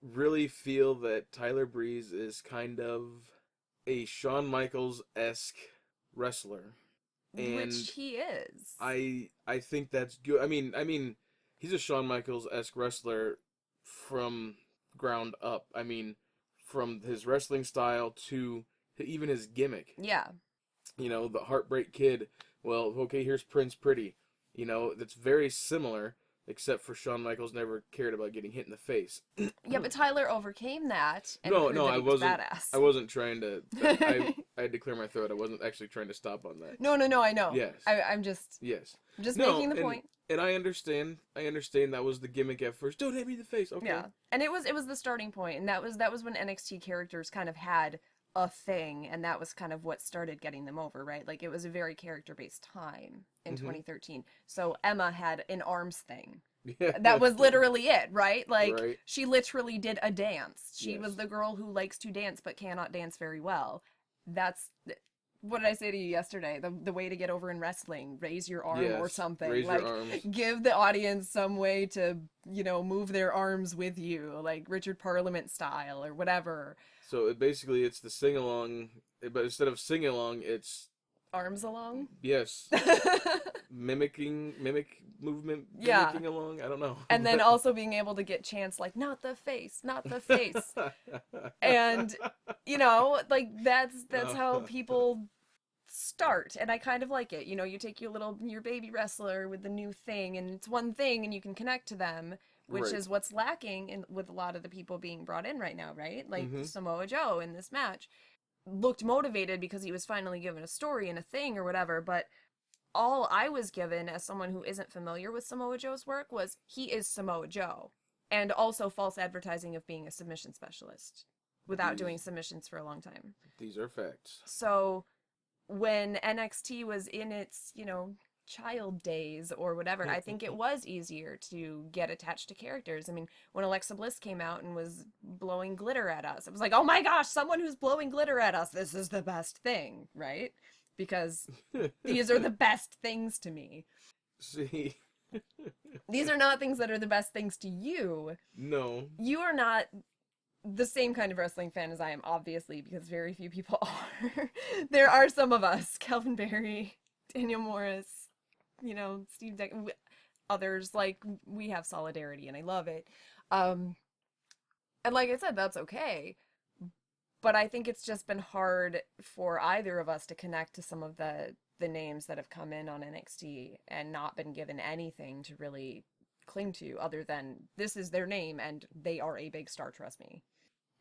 really feel that Tyler Breeze is kind of a Shawn Michaels-esque wrestler, and which he is. I think that's good. I mean, he's a Shawn Michaels-esque wrestler from ground up. I mean, from his wrestling style to even his gimmick. Yeah. The Heartbreak Kid. Well, okay, here's Prince Pretty. That's very similar, except for Shawn Michaels never cared about getting hit in the face. Yeah, but Tyler overcame that and No, proved no, that I he was wasn't. badass. I wasn't trying to. I had to clear my throat. I wasn't actually trying to stop on that. No, I know. Yes. I'm just Yes. making the point. And I understand. I understand that was the gimmick at first. Don't hit me in the face. Okay. Yeah, and it was the starting point, and that was when NXT characters kind of had a thing, and that was kind of what started getting them over, right? Like, it was a very character-based time in 2013. So Emma had an arms thing. Yeah. That was literally it, right? Like, Right. she literally did a dance. She Yes. was the girl who likes to dance but cannot dance very well. That's what did I say to you yesterday? The way to get over in wrestling, raise your arm or Yes, something. raise like, your arms. give the audience some way to, move their arms with you, like Richard Parliament style or whatever. So basically, it's the sing along, but instead of sing along, it's Arms along? yes, mimic movement, Yeah. mimicking along. I don't know. And then also being able to get chants like, not the face, not the face. And, like, that's how people start, and I kind of like it. You take your baby wrestler with the new thing, and it's one thing, and you can connect to them, which Right. is what's lacking with a lot of the people being brought in right now, right? Like Samoa Joe in this match looked motivated because he was finally given a story and a thing or whatever, but all I was given as someone who isn't familiar with Samoa Joe's work was he is Samoa Joe, and also false advertising of being a submission specialist without doing submissions for a long time. These are facts. So when NXT was in its, child days or whatever, I think it was easier to get attached to characters. I mean, when Alexa Bliss came out and was blowing glitter at us, it was like, oh my gosh, someone who's blowing glitter at us, this is the best thing, right? Because these are the best things to me. See, These are not things that are the best things to you. no. You are not the same kind of wrestling fan as I am, obviously, because very few people are. There are some of us, Calvin Barry, Daniel Morris, Steve others, like, we have solidarity, and I love it. And like I said, that's okay. But I think it's just been hard for either of us to connect to some of the names that have come in on NXT and not been given anything to really cling to other than this is their name and they are a big star, trust me.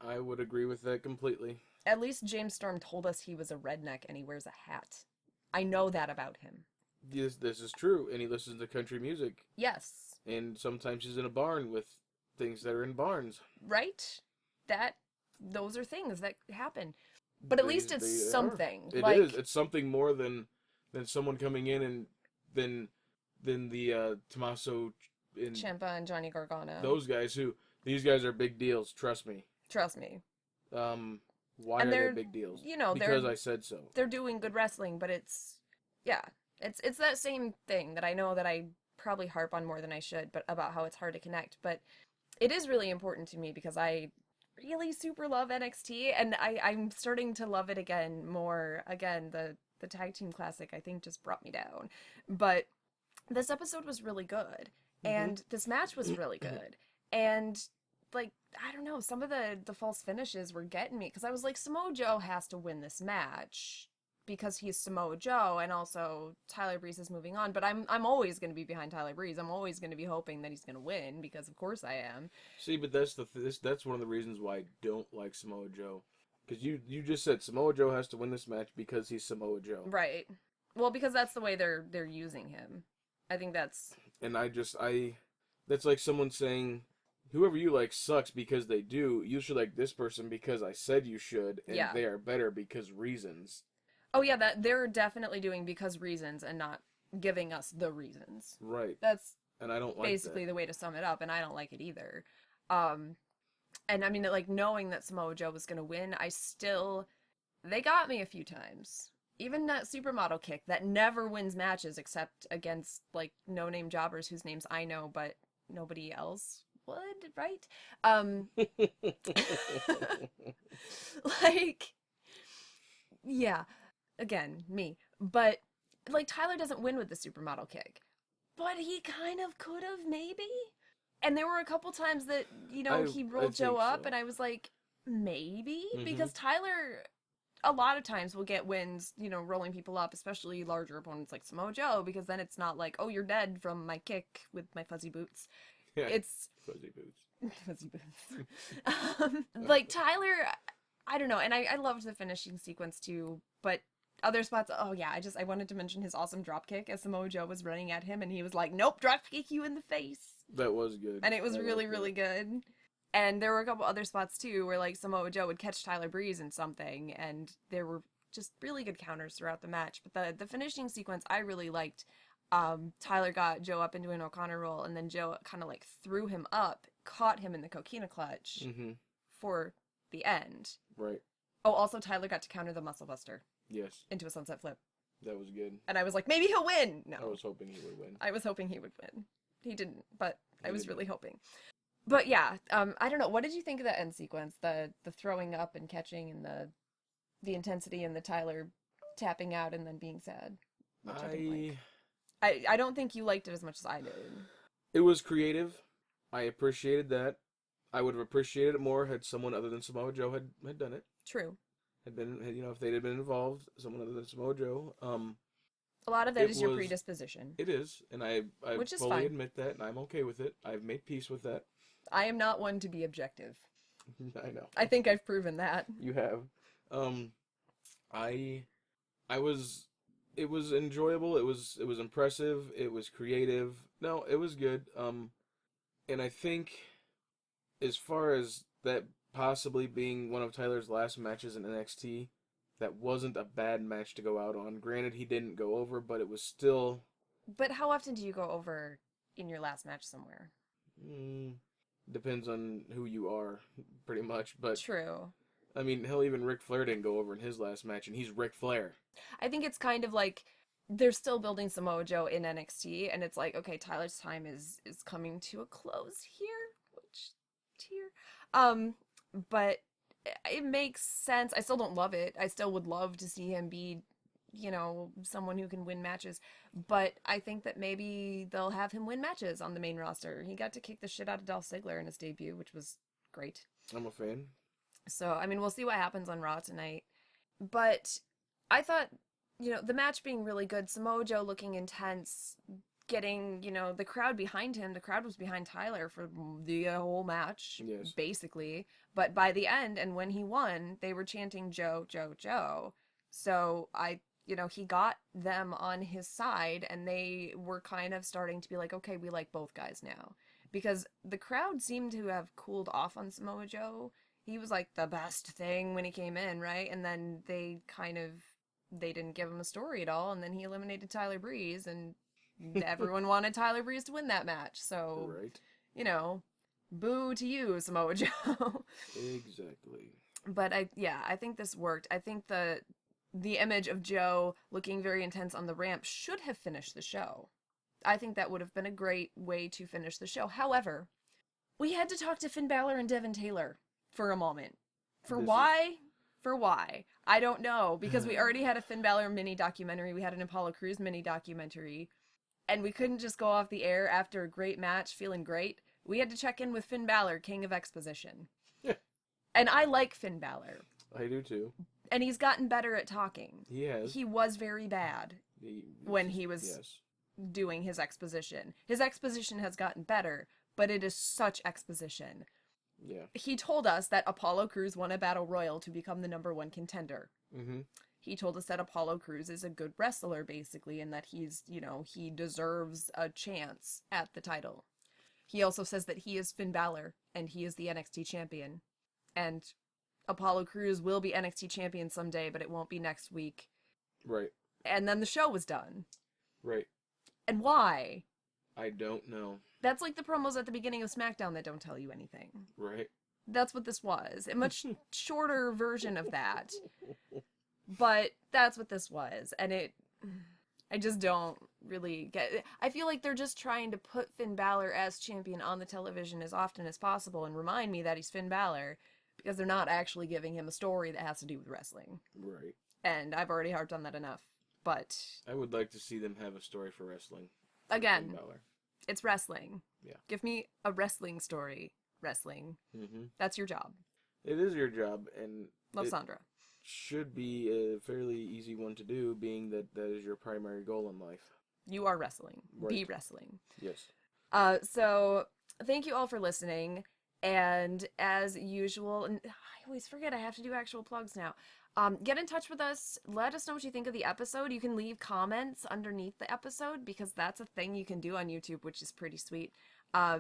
I would agree with that completely. At least James Storm told us he was a redneck and he wears a hat. I know that about him. This is true, and he listens to country music. Yes. And sometimes he's in a barn with things that are in barns. Right? Those are things that happen. But at least it's They something. It like, is. It's something more than someone coming in and than the Tommaso and Ciampa and Johnny Gargano. These guys are big deals, trust me. Trust me. Why And are they they're, big deals? Because I said so. They're doing good wrestling, but it's that same thing that I know that I probably harp on more than I should, but about how it's hard to connect. But it is really important to me because I really super love NXT, and I'm starting to love it again more. Again, the Tag Team Classic, I think, just brought me down. But this episode was really good, and this match was really good. And, like, I don't know, some of the false finishes were getting me, because I was like, Samoa Joe has to win this match because he's Samoa Joe, and also Tyler Breeze is moving on. But I'm always going to be behind Tyler Breeze. I'm always going to be hoping that he's going to win, because of course I am. See, but that's one of the reasons why I don't like Samoa Joe. Because you just said Samoa Joe has to win this match because he's Samoa Joe. Right. Well, because that's the way they're using him. I think that's... And that's like someone saying, whoever you like sucks because they do. You should like this person because I said you should, and they are better because reasons. Oh yeah, that they're definitely doing because reasons and not giving us the reasons. Right. That's and I don't like basically that. the way to sum it up, and I don't like it either. And I mean, like, knowing that Samoa Joe was gonna win, they got me a few times. Even that supermodel kick that never wins matches except against, like, no-name jobbers whose names I know, but nobody else would, right? Like, yeah, again, me. But, like, Tyler doesn't win with the supermodel kick. But he kind of could have, maybe? And there were a couple times that, he rolled Joe up, and I was like, maybe? Because Tyler... a lot of times we'll get wins, you know, rolling people up, especially larger opponents like Samoa Joe, because then it's not like, oh, you're dead from my kick with my fuzzy boots. Yeah. It's Fuzzy boots. fuzzy boots. Like Tyler, I don't know, and I loved the finishing sequence too, but other spots, oh yeah, I wanted to mention his awesome drop kick as Samoa Joe was running at him, and he was like, nope, drop kick you in the face. That was good. And it was really, really good. And there were a couple other spots too where like Samoa Joe would catch Tyler Breeze in something, and there were just really good counters throughout the match. But the finishing sequence I really liked. Tyler got Joe up into an O'Connor roll, and then Joe kind of like threw him up, caught him in the coquina clutch for the end. Right. Oh, also Tyler got to counter the muscle buster. Yes. Into a sunset flip. That was good. And I was like, maybe he'll win. No. I was hoping he would win. I was hoping he would win. He didn't, but I was really hoping. But yeah, I don't know. What did you think of that end sequence? The throwing up and catching, and the intensity, and the Tyler tapping out and then being sad. Which I didn't like. I don't think you liked it as much as I did. It was creative. I appreciated that. I would have appreciated it more had someone other than Samoa Joe had done it. True. Had been, you know, if they'd have been involved, someone other than Samoa Joe. A lot of that is your predisposition. It is, and I Which is fully fine. admit that, and I'm okay with it. I've made peace with that. I am not one to be objective. I know. I think I've proven that. You have. It was enjoyable. It was impressive. It was creative. No, it was good. And I think, as far as that possibly being one of Tyler's last matches in NXT, that wasn't a bad match to go out on. Granted, he didn't go over, but it was still... But how often do you go over in your last match somewhere? Depends on who you are, pretty much. But True. I mean, hell, even Ric Flair didn't go over in his last match, and he's Ric Flair. I think it's kind of like they're still building Samoa Joe in NXT, and it's like, okay, Tyler's time is coming to a close here. Which tier? But it makes sense. I still don't love it. I still would love to see him be, you know, someone who can win matches. But I think that maybe they'll have him win matches on the main roster. He got to kick the shit out of Dolph Ziggler in his debut, which was great. I'm a fan. So, I mean, we'll see what happens on Raw tonight. But I thought, you know, the match being really good, Samoa Joe looking intense, getting, you know, the crowd behind him. The crowd was behind Tyler for the whole match, yes, basically. But by the end, and when he won, they were chanting Joe, Joe, Joe. So you know, he got them on his side, and they were kind of starting to be like, okay, we like both guys now. Because the crowd seemed to have cooled off on Samoa Joe. He was like the best thing when he came in, right? And then they didn't give him a story at all, and then he eliminated Tyler Breeze, and everyone wanted Tyler Breeze to win that match. So, right. You know, boo to you, Samoa Joe. Exactly. But I think this worked. I think the image of Joe looking very intense on the ramp should have finished the show. I think that would have been a great way to finish the show. However, we had to talk to Finn Balor and Devin Taylor for a moment. For why? I don't know, because we already had a Finn Balor mini documentary. We had an Apollo Crews mini documentary, and we couldn't just go off the air after a great match feeling great. We had to check in with Finn Balor, King of Exposition. And I like Finn Balor. I do too. And he's gotten better at talking. He has. He was very bad when he was doing his exposition. His exposition has gotten better, but it is such exposition. Yeah. He told us that Apollo Crews won a battle royal to become the #1 contender. Mm-hmm. He told us that Apollo Crews is a good wrestler, basically, and that he's, you know, he deserves a chance at the title. He also says that he is Finn Balor, and he is the NXT champion. And Apollo Crews will be NXT champion someday, but it won't be next week. Right. And then the show was done. Right. And why? I don't know. That's like the promos at the beginning of SmackDown that don't tell you anything. Right. That's what this was. A much shorter version of that. But that's what this was. And I just don't really get it. I feel like they're just trying to put Finn Balor as champion on the television as often as possible and remind me that he's Finn Balor, because they're not actually giving him a story that has to do with wrestling. Right. And I've already harped on that enough. But I would like to see them have a story for wrestling. Again, Finn Balor. It's wrestling. Yeah. Give me a wrestling story. Wrestling. Mm-hmm. That's your job. It is your job, and Love Sondra. should be a fairly easy one to do, being that that is your primary goal in life. You are wrestling. Right. Be wrestling. Yes. So thank you all for listening. And as usual, and I always forget I have to do actual plugs now. Get in touch with us. Let us know what you think of the episode. You can leave comments underneath the episode because that's a thing you can do on YouTube, which is pretty sweet.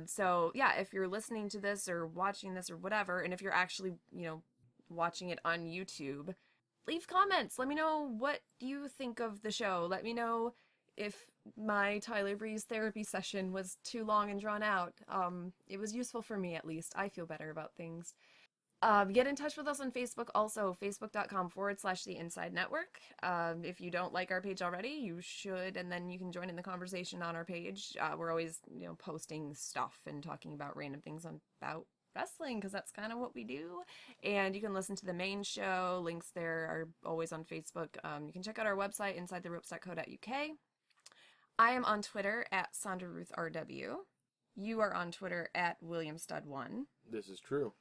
So yeah, if you're listening to this or watching this or whatever, and if you're actually, watching it on YouTube, leave comments. Let me know what you think of the show. Let me know if my Tyler Breeze therapy session was too long and drawn out. It was useful for me, at least. I feel better about things. Get in touch with us on Facebook, also facebook.com/The Inside Network. If you don't like our page already, you should, and then you can join in the conversation on our page. We're always, posting stuff and talking about random things about wrestling, because that's kind of what we do. And you can listen to the main show. Links there are always on Facebook. You can check out our website, insidetheropes.co.uk. I am on Twitter at SondraRuthRW. You are on Twitter at WilliamStud1. This is true.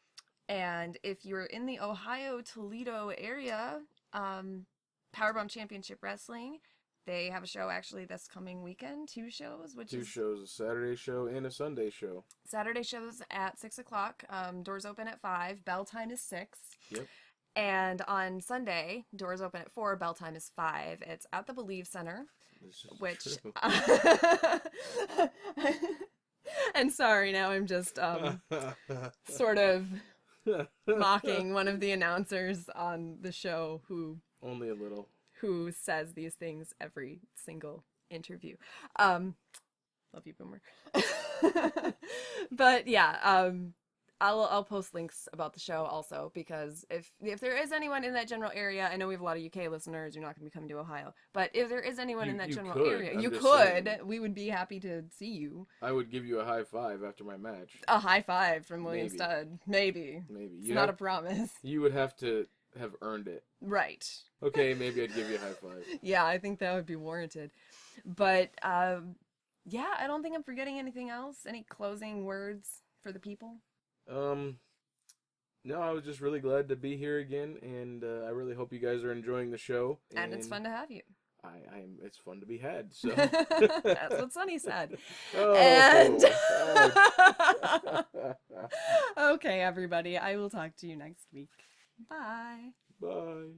And if you're in the Ohio, Toledo area, Powerbomb Championship Wrestling, they have a show actually this coming weekend. Two shows, Two shows, a Saturday show and a Sunday show. Saturday shows at 6 o'clock. Doors open at 5. Bell time is 6. Yep. And on Sunday, doors open at 4. Bell time is 5. It's at the Believe Center, which... And sorry, now I'm just sort of mocking one of the announcers on the show who... Only a little. Who says these things every single interview. Love you, Boomer. But yeah, I'll post links about the show also, because if there is anyone in that general area, I know we have a lot of UK listeners. You're not going to be coming to Ohio, but if there is anyone in that general area, you could. We would be happy to see you. I would give you a high five after my match. A high five from William Studd. Maybe. It's not a promise. You would have to have earned it. Right. Okay, maybe I'd give you a high five. Yeah, I think that would be warranted. But yeah, I don't think I'm forgetting anything else. Any closing words for the people? No, I was just really glad to be here again, and I really hope you guys are enjoying the show. And it's fun to have you. It's fun to be had, so. That's what Sonny said. Oh, and ouch. Okay, everybody, I will talk to you next week. Bye. Bye.